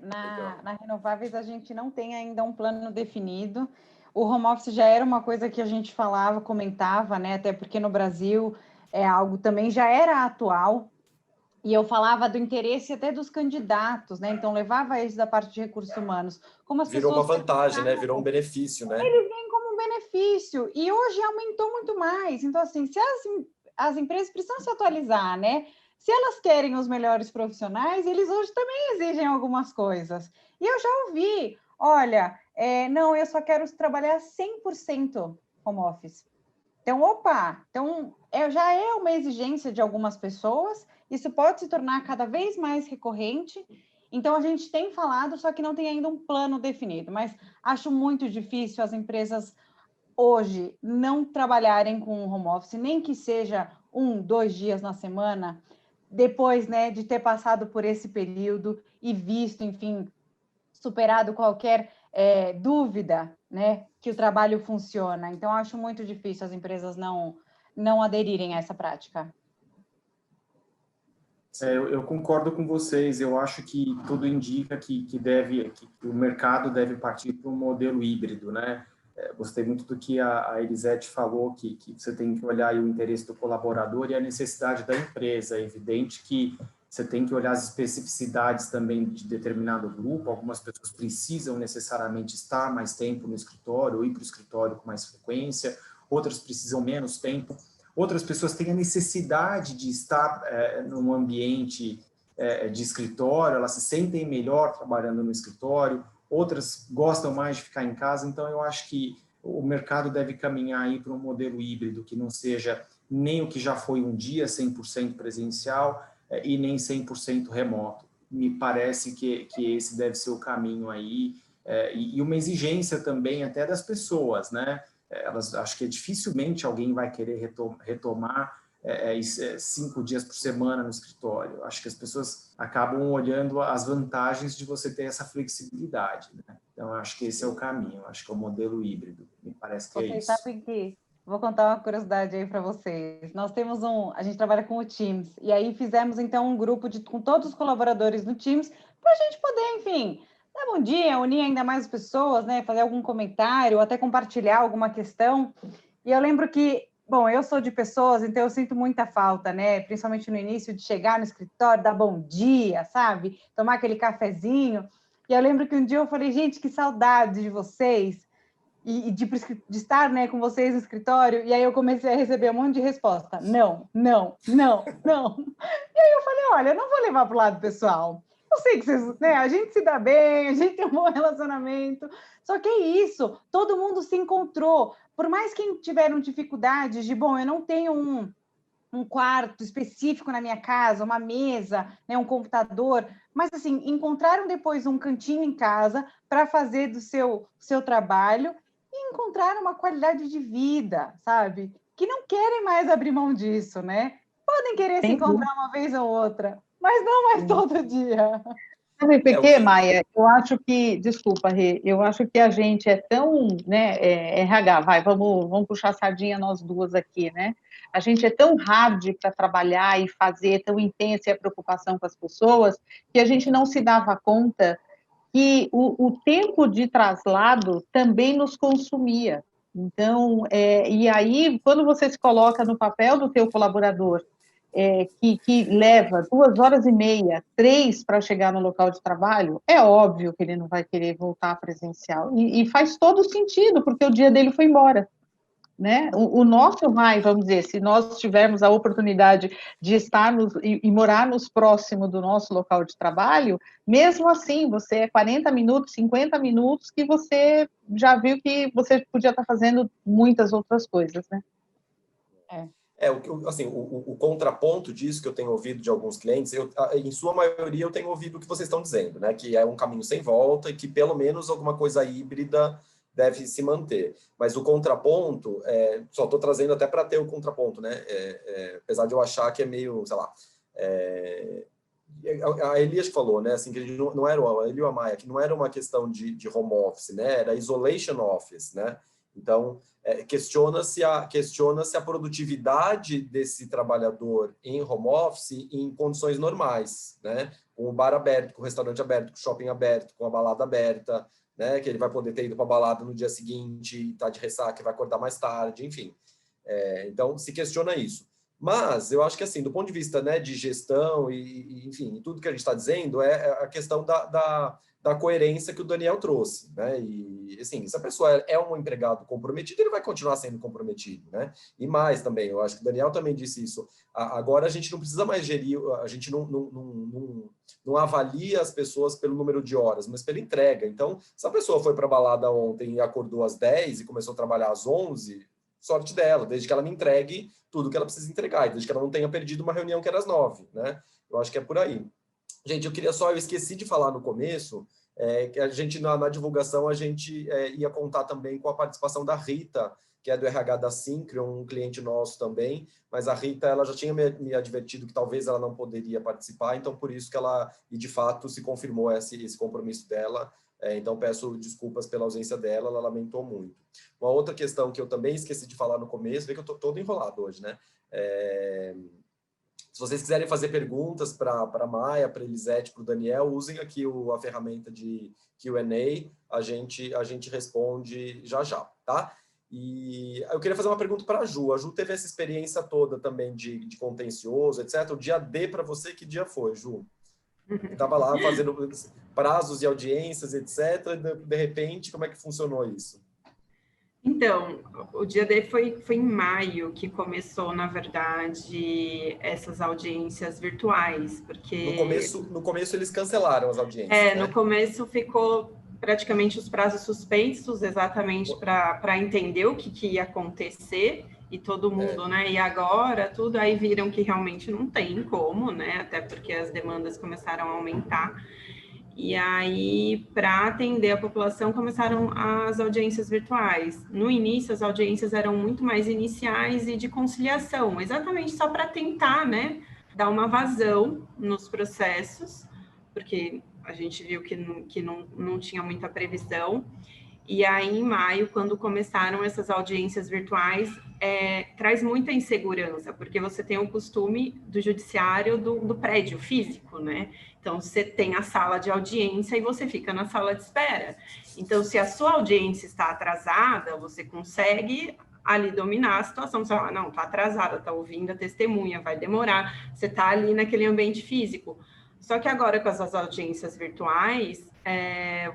Na Renováveis a gente não tem ainda um plano definido. O home office já era uma coisa que a gente falava, comentava, né? Até porque no Brasil algo também já era atual. E eu falava do interesse até dos candidatos, né? Então, levava eles da parte de recursos humanos. Como as Virou pessoas uma vantagem, né? Virou um benefício, né? Eles vêm como um benefício. E hoje aumentou muito mais. Então, assim, se as empresas precisam se atualizar, né? Se elas querem os melhores profissionais, eles hoje também exigem algumas coisas. E eu já ouvi, olha, não, eu só quero trabalhar 100% home office. Então, já é uma exigência de algumas pessoas, isso pode se tornar cada vez mais recorrente. Então, a gente tem falado, só que não tem ainda um plano definido, mas acho muito difícil as empresas hoje não trabalharem com home office, nem que seja 1, 2 dias na semana, depois, né, de ter passado por esse período e visto, enfim, superado qualquer dúvida, né, que o trabalho funciona. Então, acho muito difícil as empresas não aderirem a essa prática. Eu concordo com vocês. Eu acho que tudo indica que o mercado deve partir para um modelo híbrido, né? Gostei muito do que a Elisete falou, que você tem que olhar o interesse do colaborador e a necessidade da empresa. É evidente que você tem que olhar as especificidades também de determinado grupo. Algumas pessoas precisam necessariamente estar mais tempo no escritório, ou ir para o escritório com mais frequência, outras precisam menos tempo. Outras pessoas têm a necessidade de estar num ambiente de escritório, elas se sentem melhor trabalhando no escritório, outras gostam mais de ficar em casa. Então, eu acho que o mercado deve caminhar aí para um modelo híbrido, que não seja nem o que já foi um dia 100% presencial e nem 100% remoto. Me parece que esse deve ser o caminho aí, e uma exigência também até das pessoas, né? Acho que dificilmente alguém vai querer retomar 5 dias por semana no escritório. Acho que as pessoas acabam olhando as vantagens de você ter essa flexibilidade, né? Então, acho que esse é o caminho, acho que é o modelo híbrido. Me parece que é isso. Vocês sabem que... Vou contar uma curiosidade aí para vocês. Nós temos a gente trabalha com o Teams, e aí fizemos, então, um grupo com todos os colaboradores no Teams, para a gente poder, enfim, dar bom dia, unir ainda mais as pessoas, né? Fazer algum comentário, até compartilhar alguma questão. E eu lembro que, bom, eu sou de pessoas, então eu sinto muita falta, né? Principalmente no início, de chegar no escritório, dar bom dia, sabe? Tomar aquele cafezinho. E eu lembro que um dia eu falei, gente, que saudade de vocês, e de estar, né, com vocês no escritório. E aí eu comecei a receber um monte de resposta. Não, não, não, não. E aí eu falei, olha, eu não vou levar para o lado pessoal. Eu sei que vocês, né, a gente se dá bem, a gente tem um bom relacionamento. Só que é isso, todo mundo se encontrou. Por mais que tiveram dificuldades de, bom, eu não tenho um quarto específico na minha casa, uma mesa, né, um computador, mas assim, encontraram depois um cantinho em casa para fazer do seu trabalho e encontraram uma qualidade de vida, sabe? Que não querem mais abrir mão disso, né? Podem querer se encontrar uma vez ou outra, mas não mais todo dia. Sabe por quê, Maia? Eu acho que, desculpa, Rê, eu acho que a gente é tão, né, RH, vamos puxar a sardinha nós duas aqui, né? A gente é tão hard para trabalhar e fazer, tão intensa a preocupação com as pessoas, que a gente não se dava conta que o tempo de traslado também nos consumia. Então, e aí, quando você se coloca no papel do teu colaborador, que leva 2h30, 3 para chegar no local de trabalho, é óbvio que ele não vai querer voltar presencial. E faz todo sentido, porque o dia dele foi embora. Né? O nosso vai, vamos dizer, se nós tivermos a oportunidade de estarmos e morarmos próximo do nosso local de trabalho, mesmo assim, você é 40 minutos, 50 minutos, que você já viu que você podia estar fazendo muitas outras coisas, né? Assim, o contraponto disso que eu tenho ouvido de alguns clientes, em sua maioria eu tenho ouvido o que vocês estão dizendo, né? Que é um caminho sem volta e que pelo menos alguma coisa híbrida deve se manter. Mas o contraponto, só estou trazendo até para ter o contraponto, né? Apesar de eu achar que é meio, sei lá... a Elias falou, né? Assim, que não era a Eli ou a Maia, que não era uma questão de home office, né? Era isolation office, né? Então, questiona-se a produtividade desse trabalhador em home office em condições normais, né? Com o bar aberto, com o restaurante aberto, com o shopping aberto, com a balada aberta, né? Que ele vai poder ter ido para a balada no dia seguinte, tá de ressaca, vai acordar mais tarde, enfim. Então, se questiona isso. Mas eu acho que, assim, do ponto de vista, né, de gestão e enfim, tudo que a gente está dizendo é a questão da coerência que o Daniel trouxe, né? E, assim, se a pessoa é um empregado comprometido, ele vai continuar sendo comprometido, né? E mais também, eu acho que o Daniel também disse isso. Agora a gente não precisa mais gerir, a gente não avalia as pessoas pelo número de horas, mas pela entrega. Então, se a pessoa foi para a balada ontem e acordou às 10 e começou a trabalhar às 11, sorte dela, desde que ela me entregue tudo que ela precisa entregar, e desde que ela não tenha perdido uma reunião que era às 9, né? Eu acho que é por aí. Gente, eu esqueci de falar no começo, que a gente, na divulgação, a gente ia contar também com a participação da Rita, que é do RH da Syncreon, um cliente nosso também, mas a Rita, ela já tinha me advertido que talvez ela não poderia participar, então por isso que ela, e de fato, se confirmou esse compromisso dela, então peço desculpas pela ausência dela, ela lamentou muito. Uma outra questão que eu também esqueci de falar no começo, vê que eu estou todo enrolado hoje, né? Se vocês quiserem fazer perguntas para a Maia, para a Elisete, para o Daniel, usem aqui a ferramenta de Q&A, a gente responde já, tá? E eu queria fazer uma pergunta para a Ju. A Ju teve essa experiência toda também de contencioso, etc. O dia D para você, que dia foi, Ju? Estava lá fazendo prazos e audiências, etc. De repente, como é que funcionou isso? Então, o dia D foi em maio que começou, na verdade, essas audiências virtuais, porque... No começo eles cancelaram as audiências, né? No começo ficou praticamente os prazos suspensos, exatamente para entender o que ia acontecer, e todo mundo, né? E agora, tudo, aí viram que realmente não tem como, né? Até porque as demandas começaram a aumentar. E aí, para atender a população, começaram as audiências virtuais. No início, as audiências eram muito mais iniciais e de conciliação, exatamente só para tentar, né, dar uma vazão nos processos, porque a gente viu que não tinha muita previsão. E aí, em maio, quando começaram essas audiências virtuais, traz muita insegurança, porque você tem o costume do judiciário do prédio físico, né? Então, você tem a sala de audiência e você fica na sala de espera. Então, se a sua audiência está atrasada, você consegue ali dominar a situação. Você fala, não, está atrasada, está ouvindo a testemunha, vai demorar. Você está ali naquele ambiente físico. Só que agora, com essas audiências virtuais,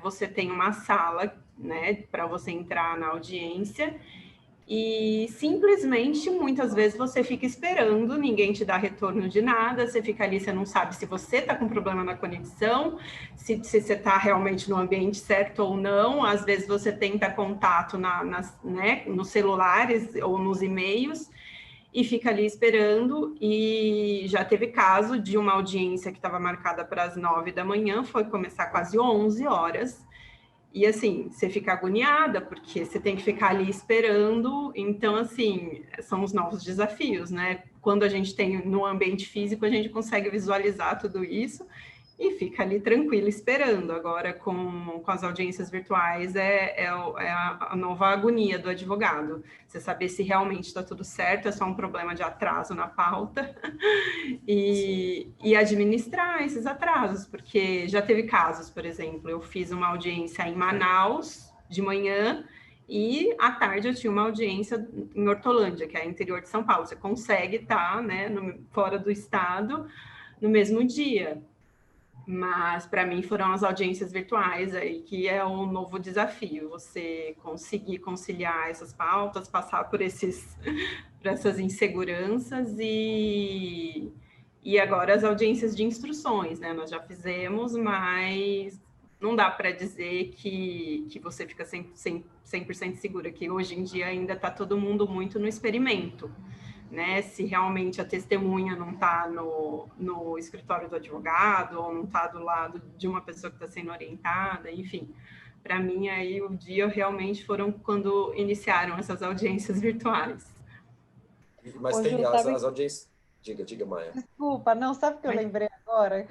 você tem uma sala, né, para você entrar na audiência, e simplesmente, muitas vezes, você fica esperando, ninguém te dá retorno de nada, você fica ali, você não sabe se você está com problema na conexão, se você está realmente no ambiente certo ou não. Às vezes você tenta contato né, nos celulares ou nos e-mails, e fica ali esperando. E já teve caso de uma audiência que estava marcada para as 9 da manhã, foi começar quase 11 horas, e assim, você fica agoniada, porque você tem que ficar ali esperando. Então, assim, são os novos desafios, né? Quando a gente tem no ambiente físico, a gente consegue visualizar tudo isso e fica ali tranquilo esperando. Agora, com as audiências virtuais, é a nova agonia do advogado. Você saber se realmente está tudo certo, é só um problema de atraso na pauta, e administrar esses atrasos, porque já teve casos, por exemplo, eu fiz uma audiência em Manaus de manhã, e à tarde eu tinha uma audiência em Hortolândia, que é interior de São Paulo. Você consegue estar, né, fora do estado no mesmo dia. Mas, para mim, foram as audiências virtuais aí, que é um novo desafio, você conseguir conciliar essas pautas, passar por essas inseguranças, e agora as audiências de instruções, né? Nós já fizemos, mas não dá para dizer que você fica 100% segura, que hoje em dia ainda está todo mundo muito no experimento, né? Se realmente a testemunha não está no escritório do advogado, ou não está do lado de uma pessoa que está sendo orientada, enfim. Para mim, aí, o dia realmente foram quando iniciaram essas audiências virtuais. Mas tem as audiências... Diga, Maia. Desculpa, não, sabe o que eu lembrei agora?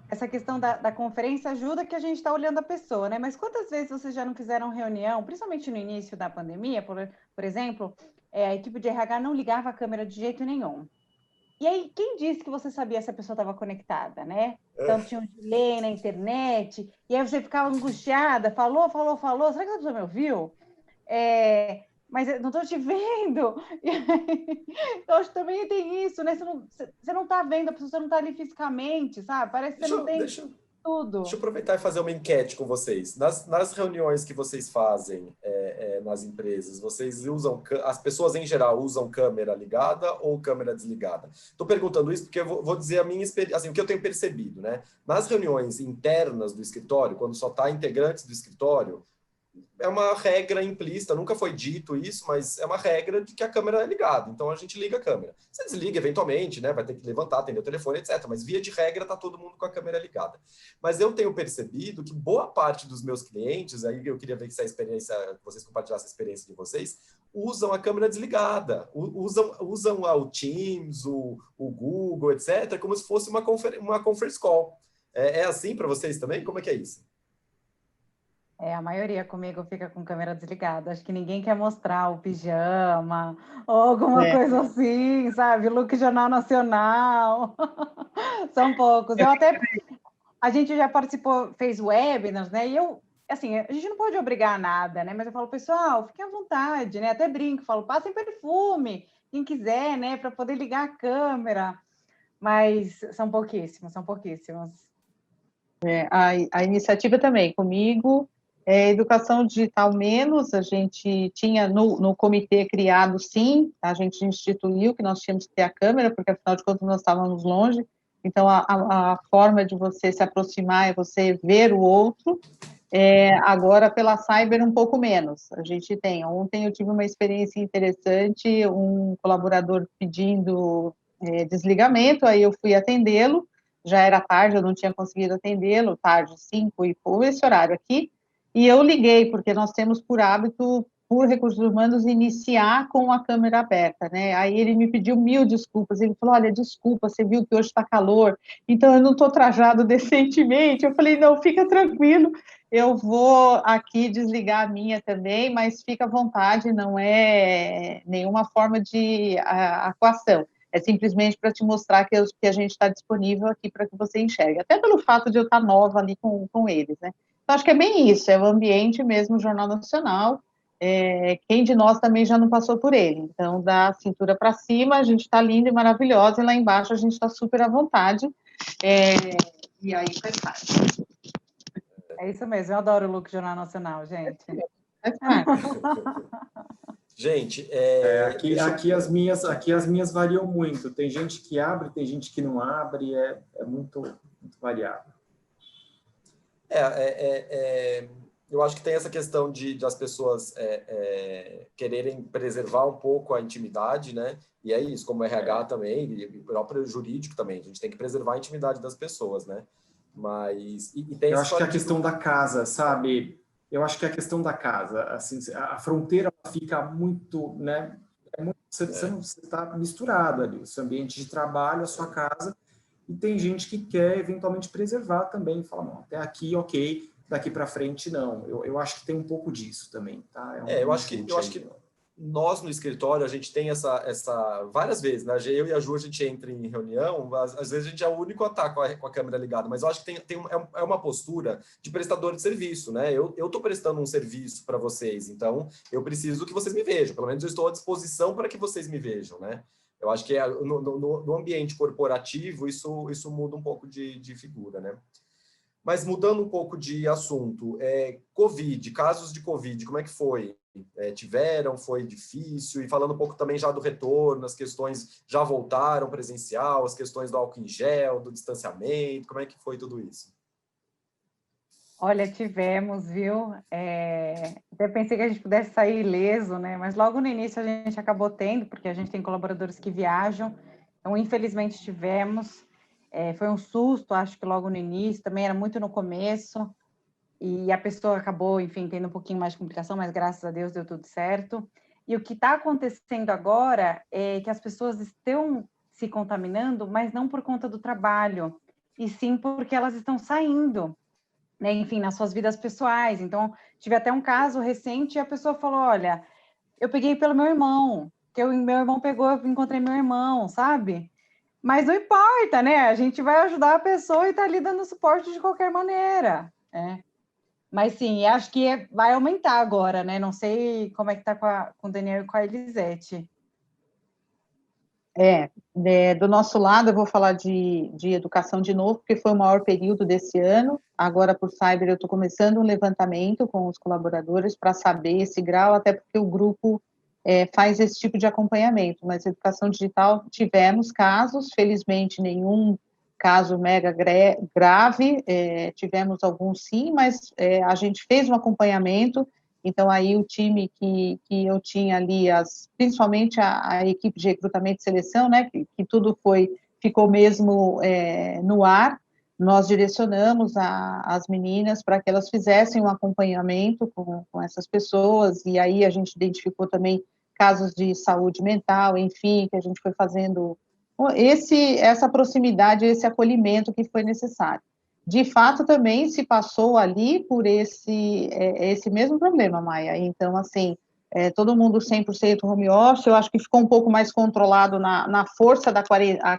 Essa questão da conferência ajuda que a gente está olhando a pessoa, né? Mas quantas vezes vocês já não fizeram reunião, principalmente no início da pandemia, por exemplo, a equipe de RH não ligava a câmera de jeito nenhum. E aí, quem disse que você sabia se a pessoa estava conectada, né? Então, tinha um delay na internet, e aí você ficava angustiada, falou, será que a pessoa me ouviu? Mas eu não estou te vendo. Então, acho que também tem isso, né? Você não está vendo a pessoa, você não está ali fisicamente, sabe? Parece que você não tem tudo. Deixa eu aproveitar e fazer uma enquete com vocês. Nas reuniões que vocês fazem nas empresas, vocês usam, as pessoas em geral usam câmera ligada ou câmera desligada? Estou perguntando isso porque eu vou dizer a minha experiência, assim, o que eu tenho percebido, né? Nas reuniões internas do escritório, quando só está integrantes do escritório, é uma regra implícita, nunca foi dito isso, mas é uma regra de que a câmera é ligada. Então a gente liga a câmera. Você desliga eventualmente, né? Vai ter que levantar, atender o telefone, etc. Mas via de regra tá todo mundo com a câmera ligada. Mas eu tenho percebido que boa parte dos meus clientes, aí eu queria ver se a experiência, vocês compartilhassem a experiência de vocês, usam a câmera desligada, usam o Teams, o Google, etc., como se fosse uma conference call. É assim para vocês também? Como é que é isso? A maioria comigo fica com câmera desligada. Acho que ninguém quer mostrar o pijama ou alguma coisa assim, sabe? Look Jornal Nacional. São poucos. A gente já participou, fez webinars, né? E assim, a gente não pode obrigar a nada, né? Mas eu falo, pessoal, fiquem à vontade, né? Até brinco, falo, passem perfume, quem quiser, né? Para poder ligar a câmera. Mas são pouquíssimos, são pouquíssimos. A iniciativa também, comigo, educação digital menos, a gente tinha no comitê criado, sim, a gente instituiu que nós tínhamos que ter a câmera, porque afinal de contas nós estávamos longe, então a forma de você se aproximar é você ver o outro. Agora pela cyber um pouco menos, a gente tem, ontem eu tive uma experiência interessante, um colaborador pedindo desligamento, aí eu fui atendê-lo, já era tarde, eu não tinha conseguido atendê-lo, tarde, 5 e pouco, esse horário aqui, e eu liguei, porque nós temos por hábito, por recursos humanos, iniciar com a câmera aberta, né? Aí ele me pediu 1000 desculpas, ele falou, olha, desculpa, você viu que hoje está calor, então eu não estou trajado decentemente, eu falei, não, fica tranquilo, eu vou aqui desligar a minha também, mas fica à vontade, não é nenhuma forma de acuação. É simplesmente para te mostrar que a gente está disponível aqui para que você enxergue. Até pelo fato de eu estar nova ali com eles, né? Então, acho que é bem isso, é o ambiente mesmo, o Jornal Nacional. Quem de nós também já não passou por ele? Então, da cintura para cima, a gente está linda e maravilhosa, e lá embaixo a gente está super à vontade. E aí faz parte. É isso mesmo, eu adoro o look Jornal Nacional, gente. Gente, aqui as minhas variam muito. Tem gente que abre, tem gente que não abre, é muito, muito variável. Eu acho que tem essa questão de as pessoas quererem preservar um pouco a intimidade, né? E é isso, como RH também, e o próprio jurídico também, a gente tem que preservar a intimidade das pessoas, né? Mas... tem eu acho que é a questão da casa, sabe? Eu acho que é a questão da casa, assim, a fronteira fica muito, né? Você está misturado ali, o seu ambiente de trabalho, a sua casa, e tem gente que quer eventualmente preservar também, fala, não, até aqui, ok, daqui para frente não. Eu acho que tem um pouco disso também, tá? Eu acho que nós no escritório, a gente tem essa várias vezes, né? Eu e a Ju, a gente entra em reunião, às vezes a gente é o único a estar com a câmera ligada, mas eu acho que é uma postura de prestador de serviço, né? Eu estou prestando um serviço para vocês, então eu preciso que vocês me vejam, pelo menos eu estou à disposição para que vocês me vejam, né? Eu acho que no ambiente corporativo isso muda um pouco de figura, né? Mas mudando um pouco de assunto, Covid, casos de Covid, como é que foi? Tiveram, foi difícil? E falando um pouco também já do retorno, as questões já voltaram presencial, as questões do álcool em gel, do distanciamento, como é que foi tudo isso? Olha, tivemos, viu? Até pensei que a gente pudesse sair ileso, né? Mas logo no início a gente acabou tendo, porque a gente tem colaboradores que viajam, então infelizmente tivemos. Foi um susto, acho que logo no início, também era muito no começo, e a pessoa acabou, enfim, tendo um pouquinho mais de complicação, mas graças a Deus deu tudo certo. E o que está acontecendo agora é que as pessoas estão se contaminando, mas não por conta do trabalho, e sim porque elas estão saindo, né? Enfim, nas suas vidas pessoais. Então, tive até um caso recente e a pessoa falou, olha, eu peguei pelo meu irmão, que meu irmão pegou, eu encontrei meu irmão, sabe? Mas não importa, né? A gente vai ajudar a pessoa e tá ali dando suporte de qualquer maneira, né? Mas sim, acho que vai aumentar agora, né? Não sei como é que tá com o Daniel e com a Elisete. Do nosso lado, eu vou falar de educação de novo, porque foi o maior período desse ano. Agora, por cyber, eu estou começando um levantamento com os colaboradores para saber esse grau, até porque o grupo faz esse tipo de acompanhamento. Mas educação digital, tivemos casos, felizmente nenhum caso mega grave, tivemos alguns sim, mas a gente fez um acompanhamento Então, aí o time que eu tinha ali, principalmente a equipe de recrutamento e seleção, né, que tudo ficou mesmo no ar, nós direcionamos as meninas para que elas fizessem um acompanhamento com essas pessoas, e aí a gente identificou também casos de saúde mental, enfim, que a gente foi fazendo essa proximidade, esse acolhimento que foi necessário. De fato, também se passou ali por esse mesmo problema, Maia. Então, assim, todo mundo 100% home office, eu acho que ficou um pouco mais controlado na força da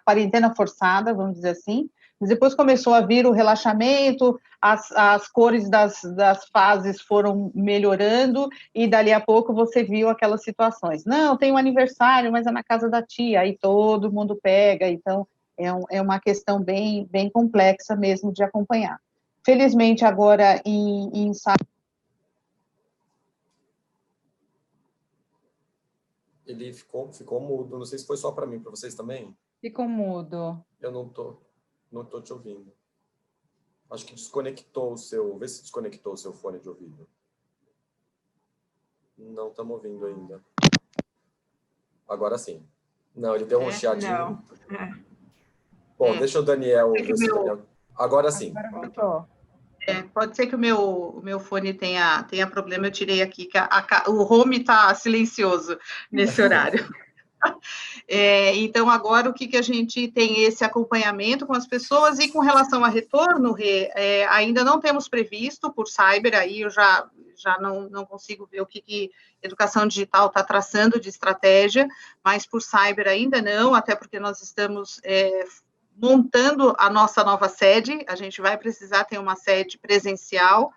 quarentena forçada, vamos dizer assim, mas depois começou a vir o relaxamento, as cores das fases foram melhorando, e dali a pouco você viu aquelas situações. Não, tem um aniversário, mas é na casa da tia, aí todo mundo pega, então é uma questão bem complexa mesmo de acompanhar. Felizmente, agora em Ele ficou mudo, não sei se foi só para mim, para vocês também? Ficou mudo. Eu não tô te ouvindo. Acho que desconectou vê se desconectou o seu fone de ouvido. Não estamos ouvindo ainda. Agora sim. Não, ele deu um chiadinho. Não. Bom, deixa o Daniel ver se o Daniel... Agora sim. Agora voltou. Pode ser que o meu fone tenha problema, eu tirei aqui, que o home está silencioso nesse horário. Então, agora, o que a gente tem esse acompanhamento com as pessoas, e com relação a retorno, ainda não temos previsto por cyber, aí eu já não consigo ver o que educação digital está traçando de estratégia, mas por cyber ainda não, até porque nós estamos montando a nossa nova sede, a gente vai precisar ter uma sede presencial,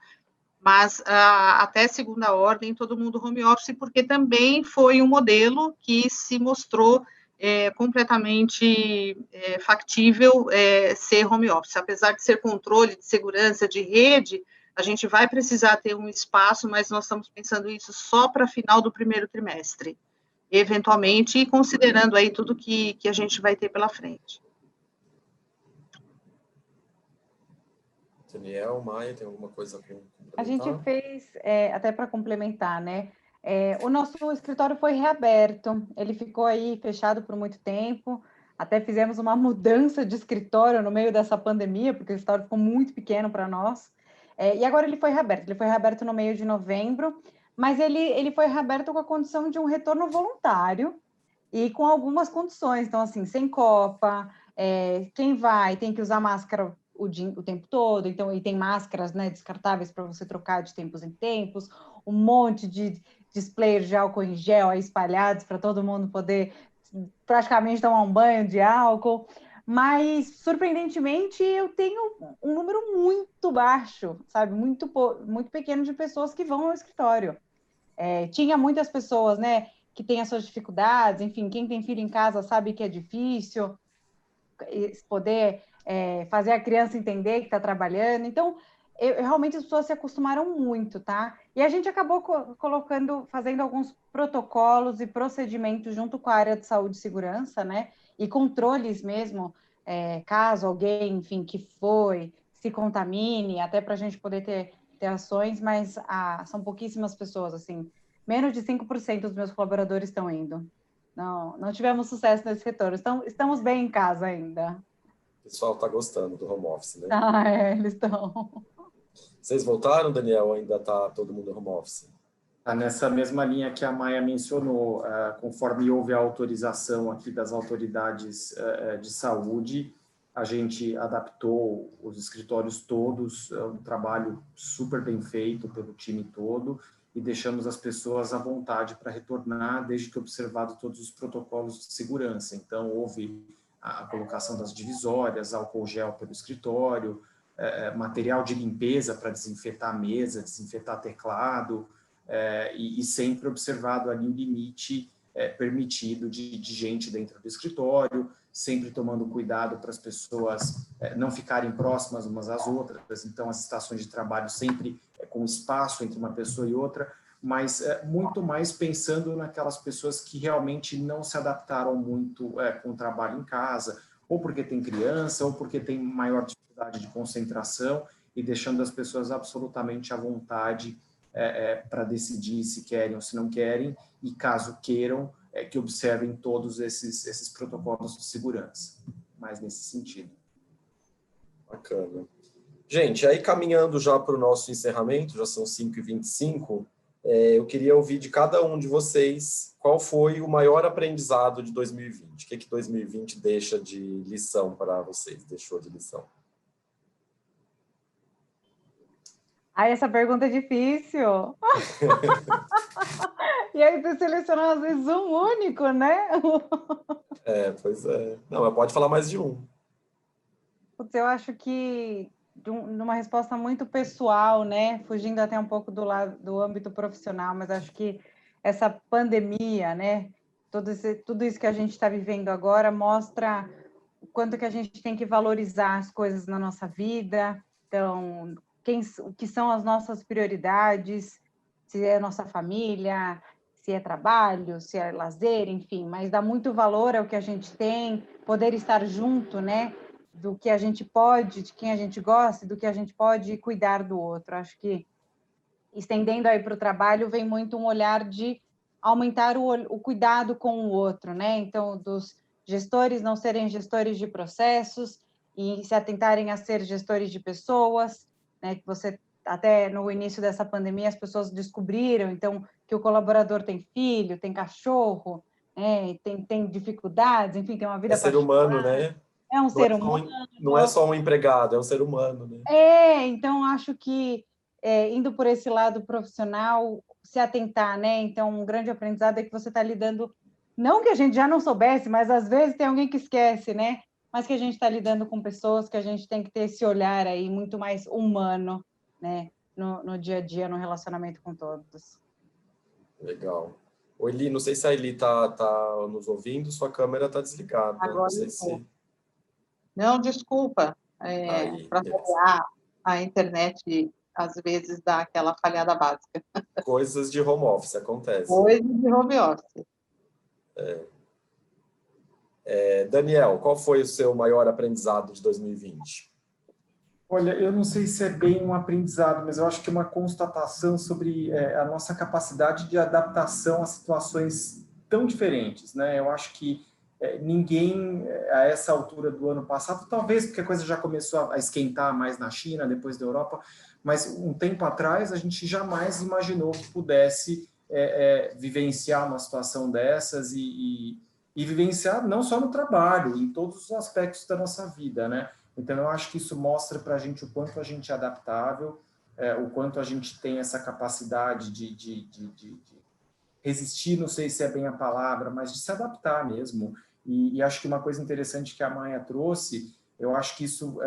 mas até segunda ordem, todo mundo home office, porque também foi um modelo que se mostrou completamente factível ser home office. Apesar de ser controle de segurança de rede, a gente vai precisar ter um espaço, mas nós estamos pensando isso só para final do primeiro trimestre, eventualmente, e considerando aí tudo que a gente vai ter pela frente. Daniel, Maia, tem alguma coisa para complementar? A gente fez, até para complementar, né? O nosso escritório foi reaberto, ele ficou aí fechado por muito tempo, até fizemos uma mudança de escritório no meio dessa pandemia, porque o escritório ficou muito pequeno para nós, e agora ele foi reaberto no meio de novembro, mas ele foi reaberto com a condição de um retorno voluntário e com algumas condições, então, assim, sem copa, quem vai tem que usar máscara o tempo todo, então, e tem máscaras, né, descartáveis para você trocar de tempos em tempos, um monte de displays de álcool em gel aí espalhados para todo mundo poder praticamente tomar um banho de álcool, mas, surpreendentemente, eu tenho um número muito baixo, sabe, muito pequeno de pessoas que vão ao escritório. Tinha muitas pessoas, né, que têm as suas dificuldades, enfim, quem tem filho em casa sabe que é difícil poder fazer a criança entender que está trabalhando. Então, realmente as pessoas se acostumaram muito, tá? E a gente acabou fazendo alguns protocolos e procedimentos junto com a área de saúde e segurança, né? E controles mesmo, caso alguém, enfim, que se contamine, até para a gente poder ter ações, mas são pouquíssimas pessoas, assim, menos de 5% dos meus colaboradores estão indo. Não tivemos sucesso nesse retorno. Estamos bem em casa ainda. O pessoal está gostando do home office, né? Eles estão. Vocês voltaram, Daniel, ou ainda está todo mundo home office? Tá nessa mesma linha que a Maia mencionou, conforme houve a autorização aqui das autoridades de saúde, a gente adaptou os escritórios todos, um trabalho super bem feito pelo time todo, e deixamos as pessoas à vontade para retornar, desde que observado todos os protocolos de segurança. Então, houve a colocação das divisórias, álcool gel pelo escritório, material de limpeza para desinfetar a mesa, desinfetar teclado, e sempre observado ali o limite permitido de gente dentro do escritório, sempre tomando cuidado para as pessoas não ficarem próximas umas às outras, então as estações de trabalho sempre com espaço entre uma pessoa e outra, mas muito mais pensando naquelas pessoas que realmente não se adaptaram muito com o trabalho em casa, ou porque tem criança, ou porque tem maior dificuldade de concentração, e deixando as pessoas absolutamente à vontade para decidir se querem ou se não querem, e caso queiram, que observem todos esses protocolos de segurança, mais nesse sentido. Bacana. Gente, aí caminhando já para o nosso encerramento, já são 5h25, eu queria ouvir de cada um de vocês qual foi o maior aprendizado de 2020. O que 2020 deixa de lição para vocês, deixou de lição? Essa pergunta é difícil. E aí você seleciona, às vezes, um único, né? Pois é. Não, mas pode falar mais de um. Eu acho que, numa resposta muito pessoal, né? Fugindo até um pouco do âmbito profissional, mas acho que essa pandemia, né? Tudo isso que a gente está vivendo agora mostra o quanto que a gente tem que valorizar as coisas na nossa vida. Então, o que são as nossas prioridades, se é nossa família, se é trabalho, se é lazer, enfim, mas dá muito valor ao que a gente tem, poder estar junto, né, do que a gente pode, de quem a gente gosta, do que a gente pode cuidar do outro. Acho que, estendendo aí para o trabalho, vem muito um olhar de aumentar o cuidado com o outro, né, então, dos gestores não serem gestores de processos e se atentarem a ser gestores de pessoas, né, que você, até no início dessa pandemia, as pessoas descobriram, então, que o colaborador tem filho, tem cachorro, tem dificuldades, enfim, tem uma vida particular. É ser humano, né? É um ser humano. Não é só um empregado, é um ser humano, né? Então, acho que, indo por esse lado profissional, se atentar, né? Então, um grande aprendizado é que você está lidando, não que a gente já não soubesse, mas às vezes tem alguém que esquece, né? Mas que a gente está lidando com pessoas, que a gente tem que ter esse olhar aí muito mais humano, né? No dia a dia, no relacionamento com todos. Legal. Oi, Li, não sei se a Eli tá nos ouvindo, sua câmera está desligada. Agora não sei se... Não, desculpa. Para variar, a internet às vezes dá aquela falhada básica. Coisas de home office, acontece. Coisas de home office. Daniel, qual foi o seu maior aprendizado de 2020? Olha, eu não sei se é bem um aprendizado, mas eu acho que é uma constatação sobre a nossa capacidade de adaptação a situações tão diferentes, né? Eu acho que ninguém, a essa altura do ano passado, talvez porque a coisa já começou a esquentar mais na China, depois da Europa, mas um tempo atrás a gente jamais imaginou que pudesse vivenciar uma situação dessas e vivenciar não só no trabalho, em todos os aspectos da nossa vida, né? Então, eu acho que isso mostra para a gente o quanto a gente é adaptável, o quanto a gente tem essa capacidade de resistir, não sei se é bem a palavra, mas de se adaptar mesmo. E acho que uma coisa interessante que a Maia trouxe, eu acho que isso,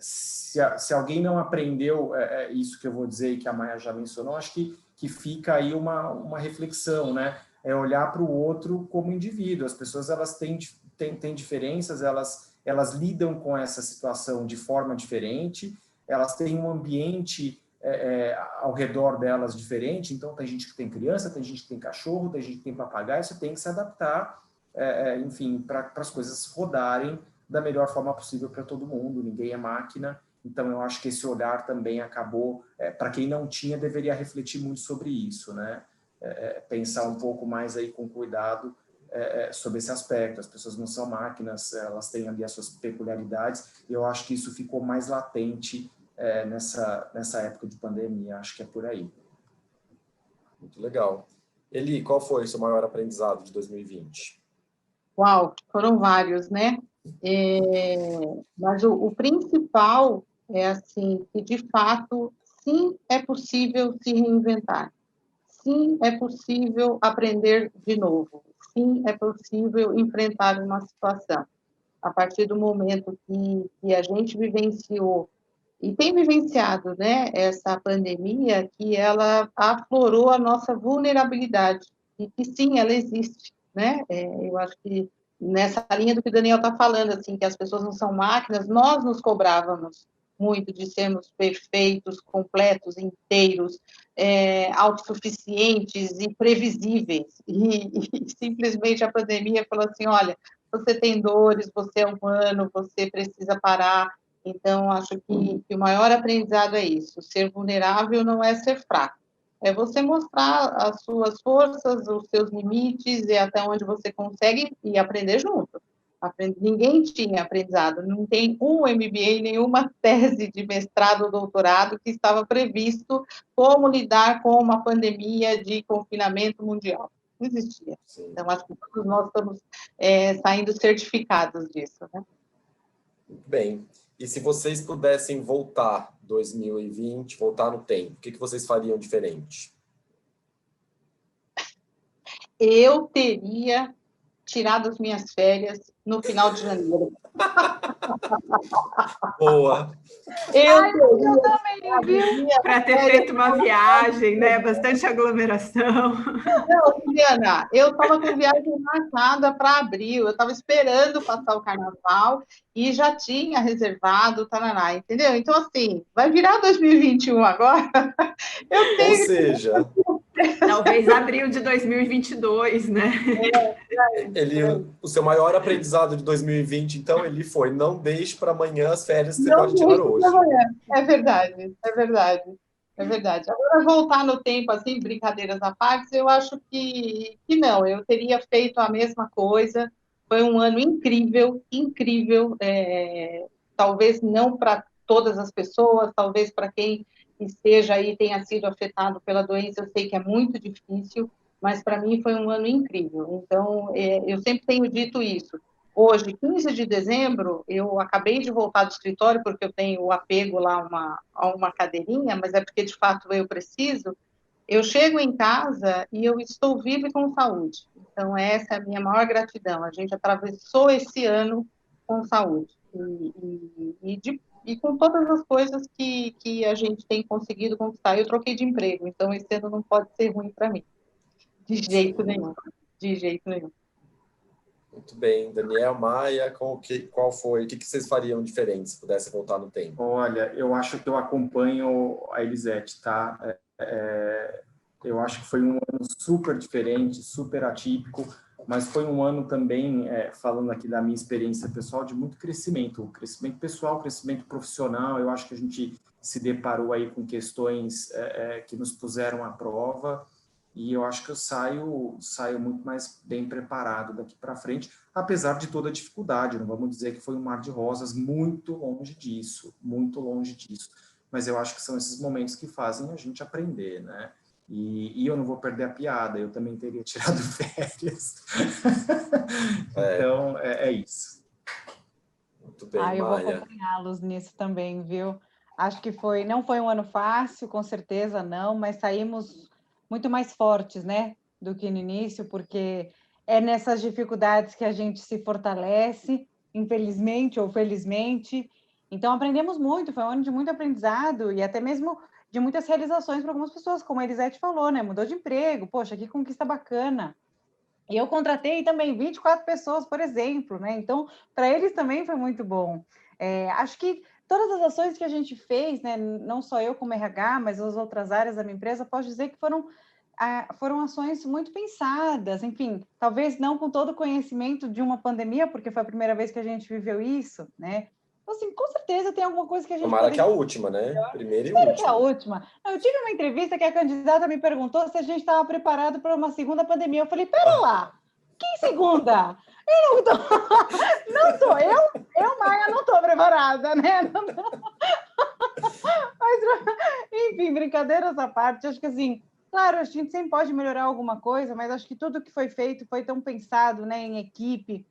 se alguém não aprendeu isso que eu vou dizer e que a Maia já mencionou, acho que fica aí uma reflexão, né? É olhar para o outro como indivíduo. As pessoas, elas têm diferenças, elas lidam com essa situação de forma diferente, elas têm um ambiente ao redor delas diferente, então tem gente que tem criança, tem gente que tem cachorro, tem gente que tem papagaio, você tem que se adaptar, enfim, para as coisas rodarem da melhor forma possível para todo mundo, ninguém é máquina, então eu acho que esse olhar também acabou, para quem não tinha, deveria refletir muito sobre isso, né? Pensar um pouco mais aí com cuidado sobre esse aspecto. As pessoas não são máquinas, elas têm ali as suas peculiaridades, e eu acho que isso ficou mais latente nessa época de pandemia, acho que é por aí. Muito legal. Eli, qual foi o seu maior aprendizado de 2020? Uau, foram vários, né? Mas o principal é assim, que de fato, sim, é possível se reinventar. Sim, é possível aprender de novo. Sim, é possível enfrentar uma situação. A partir do momento que a gente vivenciou e tem vivenciado, né, essa pandemia, que ela aflorou a nossa vulnerabilidade, e que sim, ela existe, né? Eu acho que nessa linha do que o Daniel está falando, assim, que as pessoas não são máquinas, nós nos cobrávamos muito de sermos perfeitos, completos, inteiros, autossuficientes e previsíveis, e simplesmente a pandemia falou assim, olha, você tem dores, você é humano, você precisa parar. Então, acho que o maior aprendizado é isso, ser vulnerável não é ser fraco, É você mostrar as suas forças, os seus limites e até onde você consegue e aprender junto. Ninguém tinha aprendizado, não tem um MBA, nenhuma tese de mestrado ou doutorado que estava previsto como lidar com uma pandemia de confinamento mundial. Não existia. Sim. Então, acho que todos nós estamos saindo certificados disso, né? Muito bem. E se vocês pudessem voltar 2020, voltar no tempo, o que vocês fariam diferente? Eu teria tirado as minhas férias no final de janeiro. Boa! Eu também, viu? Para ter feito uma viagem, né? Bastante aglomeração. Não, Juliana, eu estava com viagem marcada para abril, eu estava esperando passar o carnaval e já tinha reservado o Taraná, entendeu? Então, assim, vai virar 2021 agora. Eu tenho... Ou seja... Talvez abril de 2022, né? O seu maior aprendizado de 2020, então, ele foi: não deixe para amanhã as férias que você pode tirar hoje. É verdade, é verdade. É verdade. Agora, voltar no tempo, assim, brincadeiras à parte, eu acho que não, eu teria feito a mesma coisa. Foi um ano incrível, incrível. Talvez não para todas as pessoas, talvez para quem esteja aí tenha sido afetado pela doença, eu sei que é muito difícil, mas para mim foi um ano incrível. Então, eu sempre tenho dito isso. Hoje, 15 de dezembro, eu acabei de voltar do escritório, porque eu tenho o apego lá a uma cadeirinha, mas é porque, de fato, eu preciso. Eu chego em casa e eu estou viva e com saúde. Então, essa é a minha maior gratidão. A gente atravessou esse ano com saúde. E com todas as coisas que a gente tem conseguido conquistar. Eu troquei de emprego, então esse ano não pode ser ruim para mim. De jeito nenhum. De jeito nenhum. Muito bem. Daniel, Maia, qual foi? O que vocês fariam diferente se pudesse voltar no tempo? Olha, eu acho que eu acompanho a Elisete, tá? Eu acho que foi um ano super diferente, super atípico, mas foi um ano também, falando aqui da minha experiência pessoal, de muito crescimento pessoal, crescimento profissional. Eu acho que a gente se deparou aí com questões que nos puseram à prova, e eu acho que eu saio muito mais bem preparado daqui para frente, apesar de toda a dificuldade. Não vamos dizer que foi um mar de rosas, muito longe disso, mas eu acho que são esses momentos que fazem a gente aprender, né? E eu não vou perder a piada, eu também teria tirado férias. Então, é isso. Muito bem, eu Maia. vou acompanhá-los nisso também, viu? Acho que não foi um ano fácil, com certeza não, mas saímos muito mais fortes, né, do que no início, porque é nessas dificuldades que a gente se fortalece, infelizmente ou felizmente. Então, aprendemos muito, foi um ano de muito aprendizado e até mesmo de muitas realizações para algumas pessoas, como a Elisete falou, né? Mudou de emprego, poxa, que conquista bacana. E eu contratei também 24 pessoas, por exemplo, né? Então, para eles também foi muito bom. Acho que todas as ações que a gente fez, né? Não só eu como RH, mas as outras áreas da minha empresa, posso dizer que foram ações muito pensadas, enfim, talvez não com todo o conhecimento de uma pandemia, porque foi a primeira vez que a gente viveu isso, né? Então, assim, com certeza tem alguma coisa que a gente Tomara que a última, né? Primeira e última. última. Que a última. Eu tive uma entrevista que a candidata me perguntou se a gente estava preparado para uma segunda pandemia. Eu falei, pera lá, que segunda? Eu não tô, eu, Maia, não estou preparada, né? Mas, enfim, brincadeiras à parte, acho que assim, claro, a gente sempre pode melhorar alguma coisa, mas acho que tudo que foi feito foi tão pensado, né, em equipe,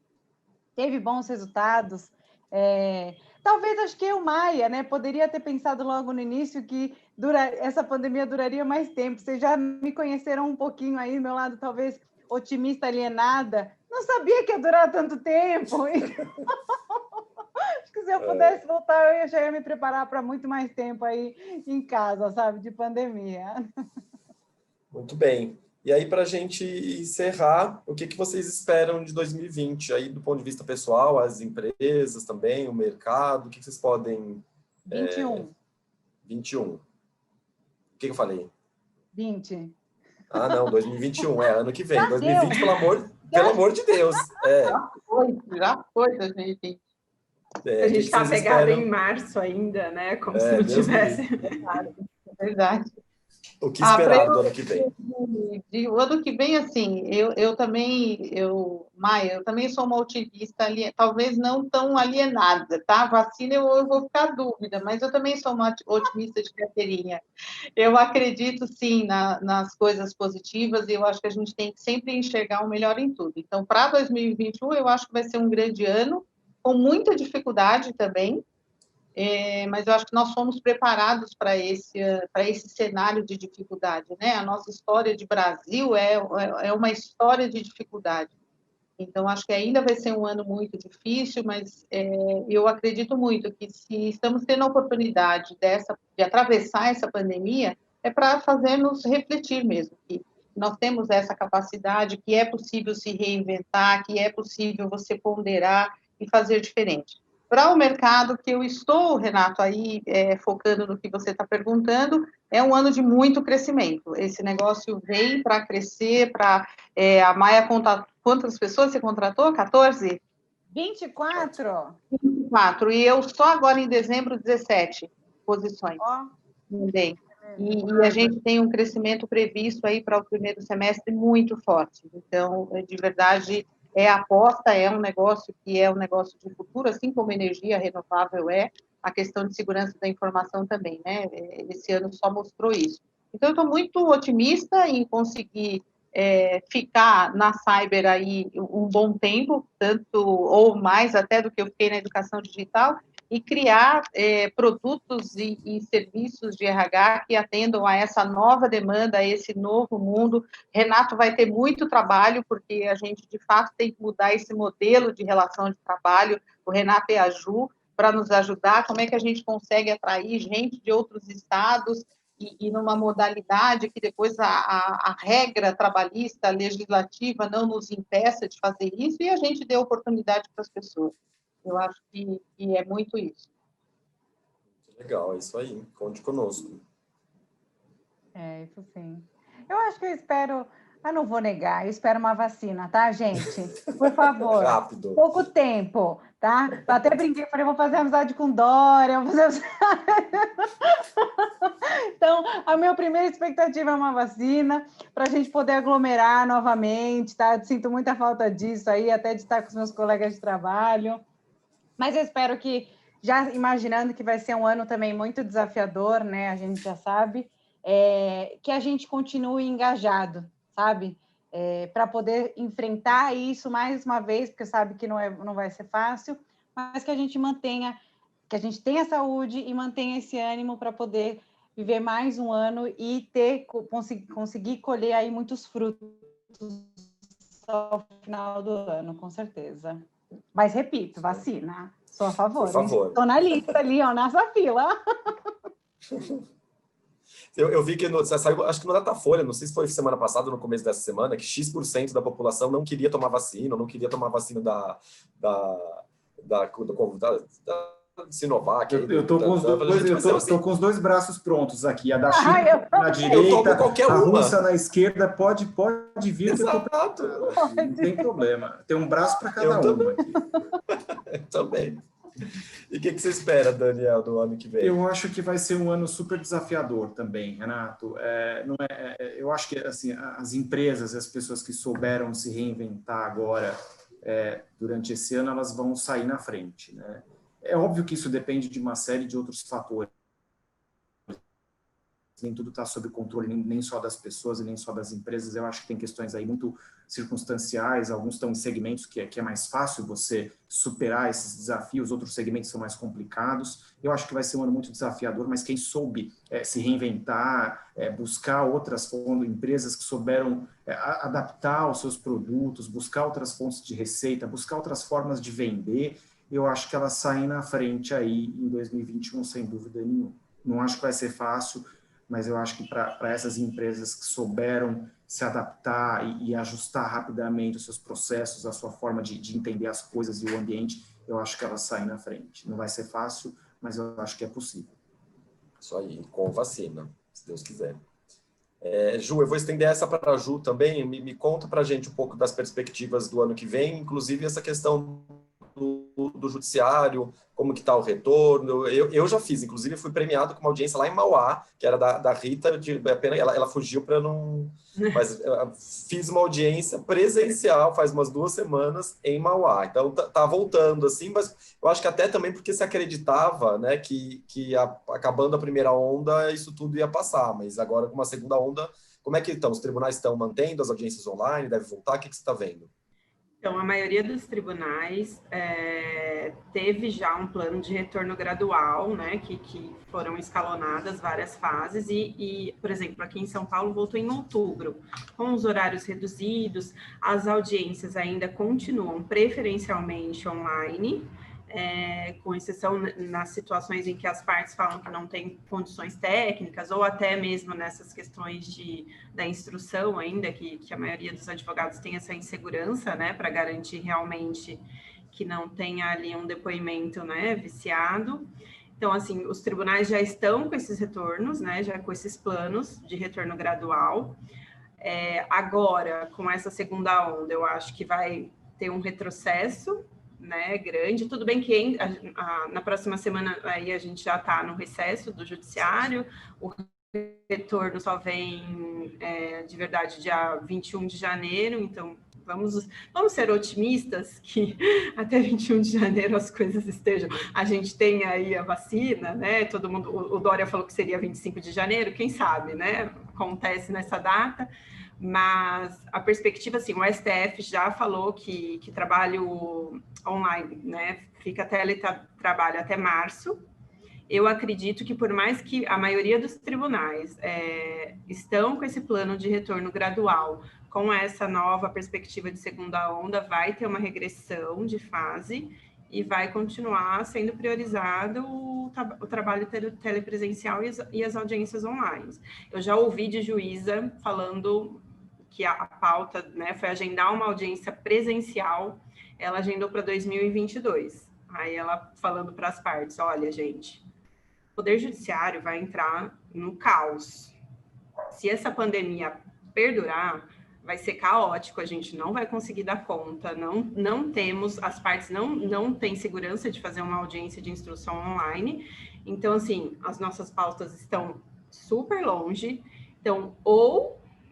teve bons resultados. Talvez, acho que eu, Maia, né, poderia ter pensado logo no início que essa pandemia duraria mais tempo. Vocês já me conheceram um pouquinho aí, meu lado talvez otimista, alienada. Não sabia que ia durar tanto tempo. Acho que se eu pudesse voltar, eu já ia me preparar para muito mais tempo aí em casa, sabe, de pandemia. Muito bem. E aí, para a gente encerrar, o que vocês esperam de 2020? Aí, do ponto de vista pessoal, as empresas também, o mercado, o que vocês podem... 21. 21. O que eu falei? 20. Ah, não, 2021, ano que vem. Já 2020, deu. pelo amor de Deus. Já foi 2020. A gente está pegado em março ainda, né? Como se não tivesse. É verdade. O que esperar Para do ano que vem? o ano que vem, assim, eu também, Maia, eu também sou uma otimista, talvez não tão alienada, tá? Vacina eu vou ficar dúvida, mas eu também sou uma otimista de carteirinha. Eu acredito, sim, nas coisas positivas e eu acho que a gente tem que sempre enxergar o melhor em tudo. Então, para 2021, eu acho que vai ser um grande ano, com muita dificuldade também, mas eu acho que nós fomos preparados para esse cenário de dificuldade, né? A nossa história de Brasil é uma história de dificuldade. Então, acho que ainda vai ser um ano muito difícil, mas eu acredito muito que se estamos tendo a oportunidade de atravessar essa pandemia, é para fazer-nos refletir mesmo, que nós temos essa capacidade, que é possível se reinventar, que é possível você ponderar e fazer diferente. Para o mercado que eu estou, Renato, aí focando no que você está perguntando, é um ano de muito crescimento. Esse negócio vem para crescer, a Maia conta quantas pessoas você contratou? 14? 24? 24. E eu só agora em dezembro, 17 posições. Ó. Mandei. E a gente tem um crescimento previsto aí para o primeiro semestre muito forte. Então, de verdade, aposta, é um negócio que é um negócio de futuro, assim como energia renovável a questão de segurança da informação também, né? Esse ano só mostrou isso. Então, eu estou muito otimista em conseguir ficar na cyber aí um bom tempo, tanto ou mais até do que eu fiquei na educação digital, e criar produtos e serviços de RH que atendam a essa nova demanda, a esse novo mundo. Renato vai ter muito trabalho, porque a gente, de fato, tem que mudar esse modelo de relação de trabalho. O Renato e a Ju, para nos ajudar, como é que a gente consegue atrair gente de outros estados e numa modalidade que depois a regra trabalhista, legislativa, não nos impeça de fazer isso e a gente dê oportunidade para as pessoas. Eu acho que é muito isso. Legal, é isso aí. Conte conosco. Isso sim. Eu acho que eu espero... Eu não vou negar, eu espero uma vacina, tá, gente? Por favor. Rápido. Pouco tempo, tá? Eu até brinquei, falei, vou fazer amizade com Dória, vou fazer... Então, a minha primeira expectativa é uma vacina, para a gente poder aglomerar novamente, tá? Eu sinto muita falta disso aí, até de estar com os meus colegas de trabalho. Mas eu espero que, já imaginando que vai ser um ano também muito desafiador, né? A gente já sabe, que a gente continue engajado, sabe? Para poder enfrentar isso mais uma vez, porque sabe que não vai ser fácil, mas que a gente mantenha, que a gente tenha saúde e mantenha esse ânimo para poder viver mais um ano e conseguir colher aí muitos frutos ao final do ano, com certeza. Mas, repito, vacina, sou a favor. Por favor. Estou na lista ali, ó, nessa fila. Eu vi que saiu, acho que no Datafolha, não sei se foi semana passada ou no começo dessa semana, que X% da população não queria tomar vacina, não queria tomar vacina da Sinovac. Eu tô com os dois braços prontos aqui, a da China na direita, eu tomo qualquer a uma. russa na esquerda, pode vir. Exato. Não tem problema, tem um braço para cada uma aqui. Também. E o que você espera, Daniel, do ano que vem? Eu acho que vai ser um ano super desafiador também, Renato. Eu acho que assim, as empresas, as pessoas que souberam se reinventar agora durante esse ano, elas vão sair na frente, né? É óbvio que isso depende de uma série de outros fatores. Nem tudo está sob controle, nem só das pessoas e nem só das empresas. Eu acho que tem questões aí muito circunstanciais, alguns estão em segmentos que é mais fácil você superar esses desafios, outros segmentos são mais complicados. Eu acho que vai ser um ano muito desafiador, mas quem soube se reinventar, buscar outras fontes, empresas que souberam adaptar os seus produtos, buscar outras fontes de receita, buscar outras formas de vender, eu acho que elas saem na frente aí em 2021, sem dúvida nenhuma. Não acho que vai ser fácil, mas eu acho que para essas empresas que souberam se adaptar e ajustar rapidamente os seus processos, a sua forma de entender as coisas e o ambiente, eu acho que elas saem na frente. Não vai ser fácil, mas eu acho que é possível. Isso aí, com vacina, se Deus quiser. Ju, eu vou estender essa para a Ju também. Me conta para a gente um pouco das perspectivas do ano que vem, inclusive essa questão do judiciário, como que está o retorno. Eu já fiz, inclusive fui premiado com uma audiência lá em Mauá, que era da Rita, ela fugiu para não... Mas fiz uma audiência presencial faz umas 2 semanas em Mauá. Então tá voltando, assim, mas eu acho que até também porque se acreditava, né, que acabando a primeira onda, isso tudo ia passar, mas agora com uma segunda onda, como é que estão? Os tribunais estão mantendo as audiências online? Deve voltar? O que você está vendo? Então, a maioria dos tribunais teve já um plano de retorno gradual, né, que foram escalonadas várias fases e, por exemplo, aqui em São Paulo voltou em outubro, com os horários reduzidos, as audiências ainda continuam preferencialmente online, com exceção nas situações em que as partes falam que não tem condições técnicas, ou até mesmo nessas questões da instrução ainda, que a maioria dos advogados tem essa insegurança, né, para garantir realmente que não tenha ali um depoimento, né, viciado. Então, assim, os tribunais já estão com esses retornos, né, já com esses planos de retorno gradual. Agora, com essa segunda onda, eu acho que vai ter um retrocesso, né, grande. Tudo bem que na próxima semana aí a gente já está no recesso do judiciário, o retorno só vem de verdade dia 21 de janeiro, então vamos ser otimistas que até 21 de janeiro as coisas estejam. A gente tem aí a vacina, né? Todo mundo, o Dória falou que seria 25 de janeiro, quem sabe, né? Acontece nessa data. Mas a perspectiva, assim, o STF já falou que trabalho online, né, fica teletrabalho até março. Eu acredito que por mais que a maioria dos tribunais estão com esse plano de retorno gradual, com essa nova perspectiva de segunda onda, vai ter uma regressão de fase e vai continuar sendo priorizado o trabalho telepresencial e as audiências online. Eu já ouvi de juíza falando que a pauta, né, foi agendar uma audiência presencial, ela agendou para 2022. Aí ela falando para as partes, olha, gente, o Poder Judiciário vai entrar no caos. Se essa pandemia perdurar, vai ser caótico, a gente não vai conseguir dar conta, não temos, as partes não têm segurança de fazer uma audiência de instrução online. Então, assim, as nossas pautas estão super longe. Então,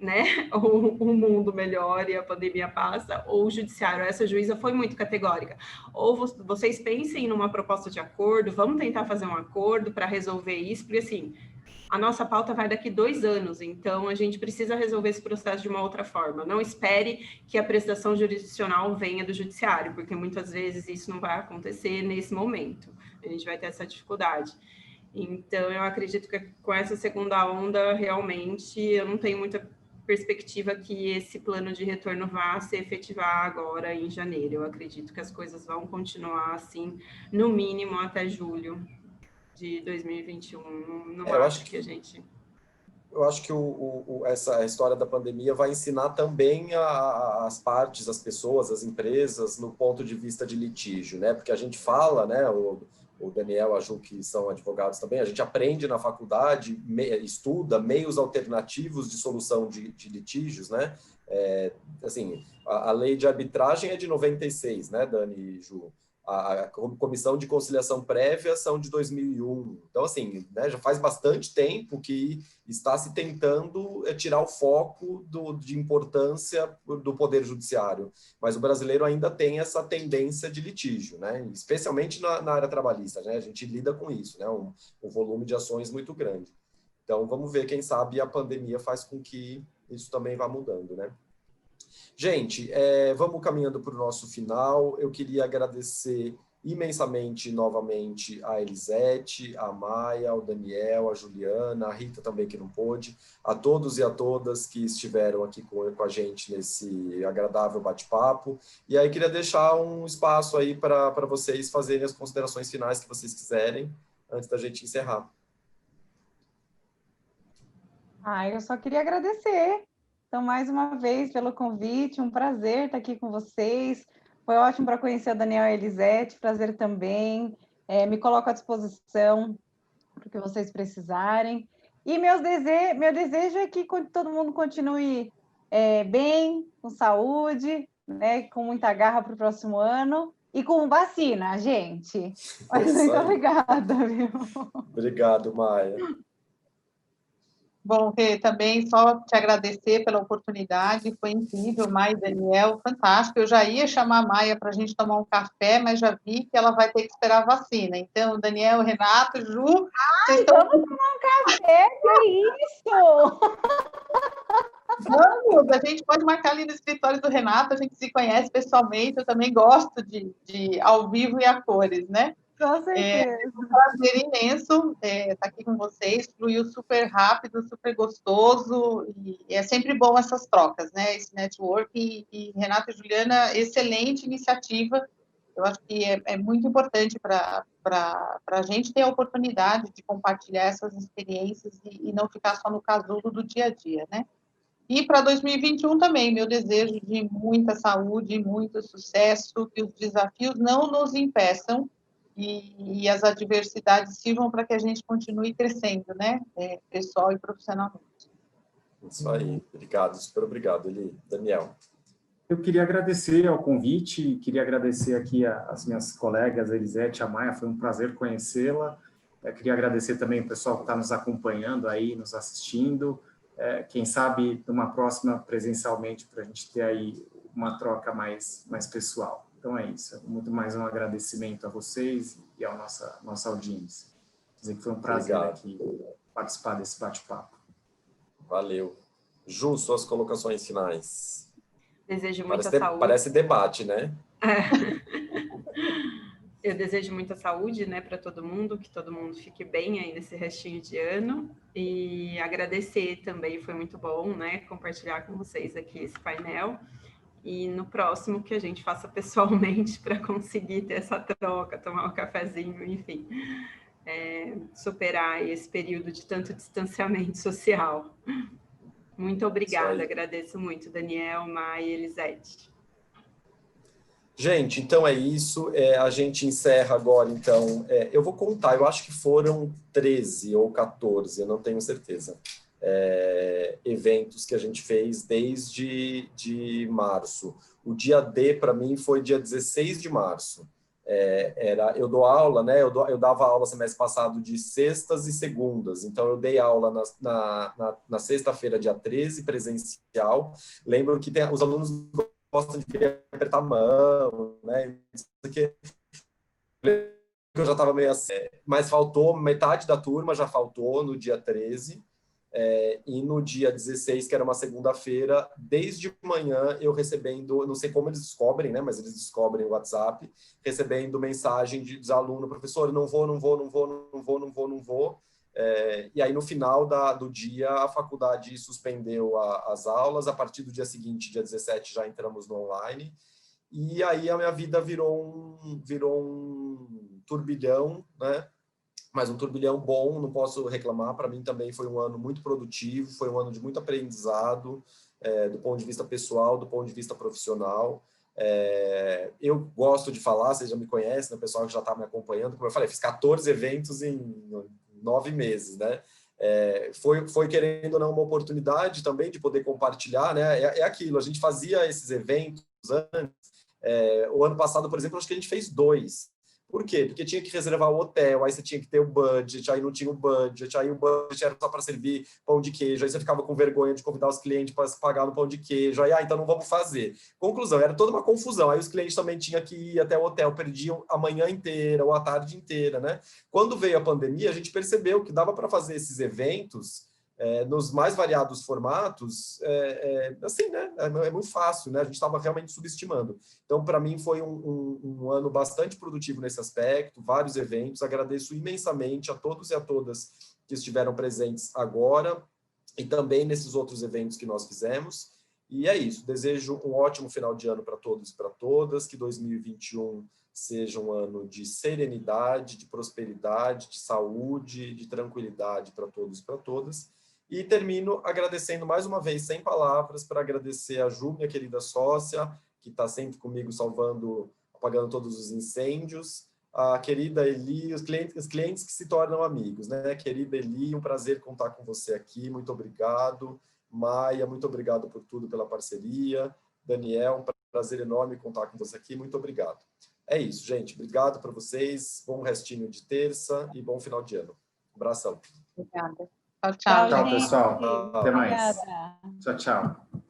né, ou o mundo melhora e a pandemia passa, ou o judiciário, essa juíza foi muito categórica, ou vocês pensem numa proposta de acordo, vamos tentar fazer um acordo para resolver isso, porque assim, a nossa pauta vai daqui 2 anos, então a gente precisa resolver esse processo de uma outra forma, não espere que a prestação jurisdicional venha do judiciário, porque muitas vezes isso não vai acontecer nesse momento, a gente vai ter essa dificuldade. Então, eu acredito que com essa segunda onda, realmente, eu não tenho muita perspectiva que esse plano de retorno vá se efetivar agora em janeiro. Eu acredito que as coisas vão continuar assim, no mínimo até julho de 2021. Não acho que a gente... Eu acho que essa história da pandemia vai ensinar também as partes, as pessoas, as empresas, no ponto de vista de litígio, né? Porque a gente fala, né? O Daniel, a Ju, que são advogados também, a gente aprende na faculdade, estuda meios alternativos de solução de litígios, né? Assim, a lei de arbitragem é de 96, né, Dani e Ju? A comissão de conciliação prévia são de 2001. Então, assim, né, já faz bastante tempo que está se tentando tirar o foco de importância do Poder Judiciário. Mas o brasileiro ainda tem essa tendência de litígio, né? Especialmente na área trabalhista, né? A gente lida com isso, né? Um volume de ações muito grande. Então, vamos ver, quem sabe a pandemia faz com que isso também vá mudando, né? Gente, vamos caminhando para o nosso final. Eu queria agradecer imensamente novamente a Elisete, a Maia, o Daniel, a Juliana, a Rita também que não pôde, a todos e a todas que estiveram aqui com a gente nesse agradável bate-papo. E aí queria deixar um espaço aí para vocês fazerem as considerações finais que vocês quiserem, antes da gente encerrar. Eu só queria agradecer. Então, mais uma vez, pelo convite, um prazer estar aqui com vocês. Foi ótimo para conhecer a Daniel e a Elisete, prazer também. Me coloco à disposição para o que vocês precisarem. E meu desejo é que todo mundo continue bem, com saúde, né, com muita garra para o próximo ano. e com vacina, gente. Mas muito obrigada, viu? Obrigado, Maia. Bom, Rê, também só te agradecer pela oportunidade, foi incrível, Maia e Daniel, fantástico. Eu já ia chamar a Maia para a gente tomar um café, mas já vi que ela vai ter que esperar a vacina. Então, Daniel, Renato, Ju, vocês estão... Vamos tomar um café, que isso? Vamos, a gente pode marcar ali no escritório do Renato, a gente se conhece pessoalmente, eu também gosto de ao vivo e a cores, né? Com certeza. É um prazer imenso estar aqui com vocês, fluiu super rápido, super gostoso, e é sempre bom essas trocas, né? Esse network, e Renato e Juliana, excelente iniciativa, eu acho que é muito importante para a gente ter a oportunidade de compartilhar essas experiências e não ficar só no casulo do dia a dia, né? E para 2021 também, meu desejo de muita saúde, muito sucesso, que os desafios não nos impeçam e as adversidades sirvam para que a gente continue crescendo, né? Pessoal e profissionalmente. Isso aí, obrigado, super obrigado, Eli. Daniel. Eu queria agradecer ao convite, queria agradecer aqui as minhas colegas, a Elisete e a Maia, foi um prazer conhecê-la. Queria agradecer também o pessoal que está nos acompanhando aí, nos assistindo. Quem sabe, numa próxima presencialmente, para a gente ter aí uma troca mais pessoal. Então é isso, muito mais um agradecimento a vocês e à nossa audiência. Dizer que foi um prazer aqui participar desse bate-papo. Valeu. Ju, suas colocações finais. Desejo muita saúde. Parece debate, né? Eu desejo muita saúde, né, para todo mundo, que todo mundo fique bem aí nesse restinho de ano, e agradecer também, foi muito bom, né, compartilhar com vocês aqui esse painel, e no próximo que a gente faça pessoalmente para conseguir ter essa troca, tomar um cafezinho, enfim, superar esse período de tanto distanciamento social. Muito obrigada, agradeço muito, Daniel, Maia e Elisete. Gente, então é isso, a gente encerra agora, então, eu vou contar, eu acho que foram 13 ou 14, eu não tenho certeza, eventos que a gente fez desde março. O dia D, para mim, foi dia 16 de março. Eu dou aula, né? Eu dava aula semestre passado de sextas e segundas, então eu dei aula na sexta-feira, dia 13, presencial. Lembro que os alunos gostam de apertar a mão, né? Eu já estava meio assim, mas faltou, metade da turma já faltou no dia 13, e no dia 16, que era uma segunda-feira, desde manhã eu recebendo, não sei como eles descobrem, né? Mas eles descobrem o WhatsApp, recebendo mensagem dos alunos, professor, não vou. E aí, no final do dia, a faculdade suspendeu as aulas. A partir do dia seguinte, dia 17, já entramos no online. E aí, a minha vida virou um turbilhão, né? Mas um turbilhão bom, não posso reclamar. Para mim, também foi um ano muito produtivo, foi um ano de muito aprendizado, do ponto de vista pessoal, do ponto de vista profissional. Eu gosto de falar, vocês já me conhecem, né? O pessoal que já está me acompanhando, como eu falei, fiz 14 eventos em 9 meses, né? Foi querendo ou não uma oportunidade também de poder compartilhar, né? É aquilo, a gente fazia esses eventos antes. O ano passado, por exemplo, acho que a gente fez 2. Por quê? Porque tinha que reservar o hotel, aí você tinha que ter o budget, aí não tinha o budget, aí o budget era só para servir pão de queijo, aí você ficava com vergonha de convidar os clientes para pagar no pão de queijo, aí então não vamos fazer. Conclusão, era toda uma confusão, aí os clientes também tinham que ir até o hotel, perdiam a manhã inteira ou a tarde inteira, né? Quando veio a pandemia, a gente percebeu que dava para fazer esses eventos nos mais variados formatos, assim, né? É muito fácil, né? A gente estava realmente subestimando. Então, para mim, foi um ano bastante produtivo nesse aspecto, vários eventos. Agradeço imensamente a todos e a todas que estiveram presentes agora e também nesses outros eventos que nós fizemos. E é isso. Desejo um ótimo final de ano para todos e para todas, que 2021 seja um ano de serenidade, de prosperidade, de saúde, de tranquilidade para todos e para todas. E termino agradecendo mais uma vez, sem palavras, para agradecer a Ju, minha querida sócia, que está sempre comigo apagando todos os incêndios, a querida Eli, os clientes que se tornam amigos, né? Querida Eli, um prazer contar com você aqui, muito obrigado. Maia, muito obrigado por tudo, pela parceria. Daniel, um prazer enorme contar com você aqui, muito obrigado. É isso, gente. Obrigado para vocês. Bom restinho de terça e bom final de ano. Abração. Obrigada. Tchau, tchau. Tchau, Tchau, gente. pessoal. Até mais. Obrigada. Tchau, tchau.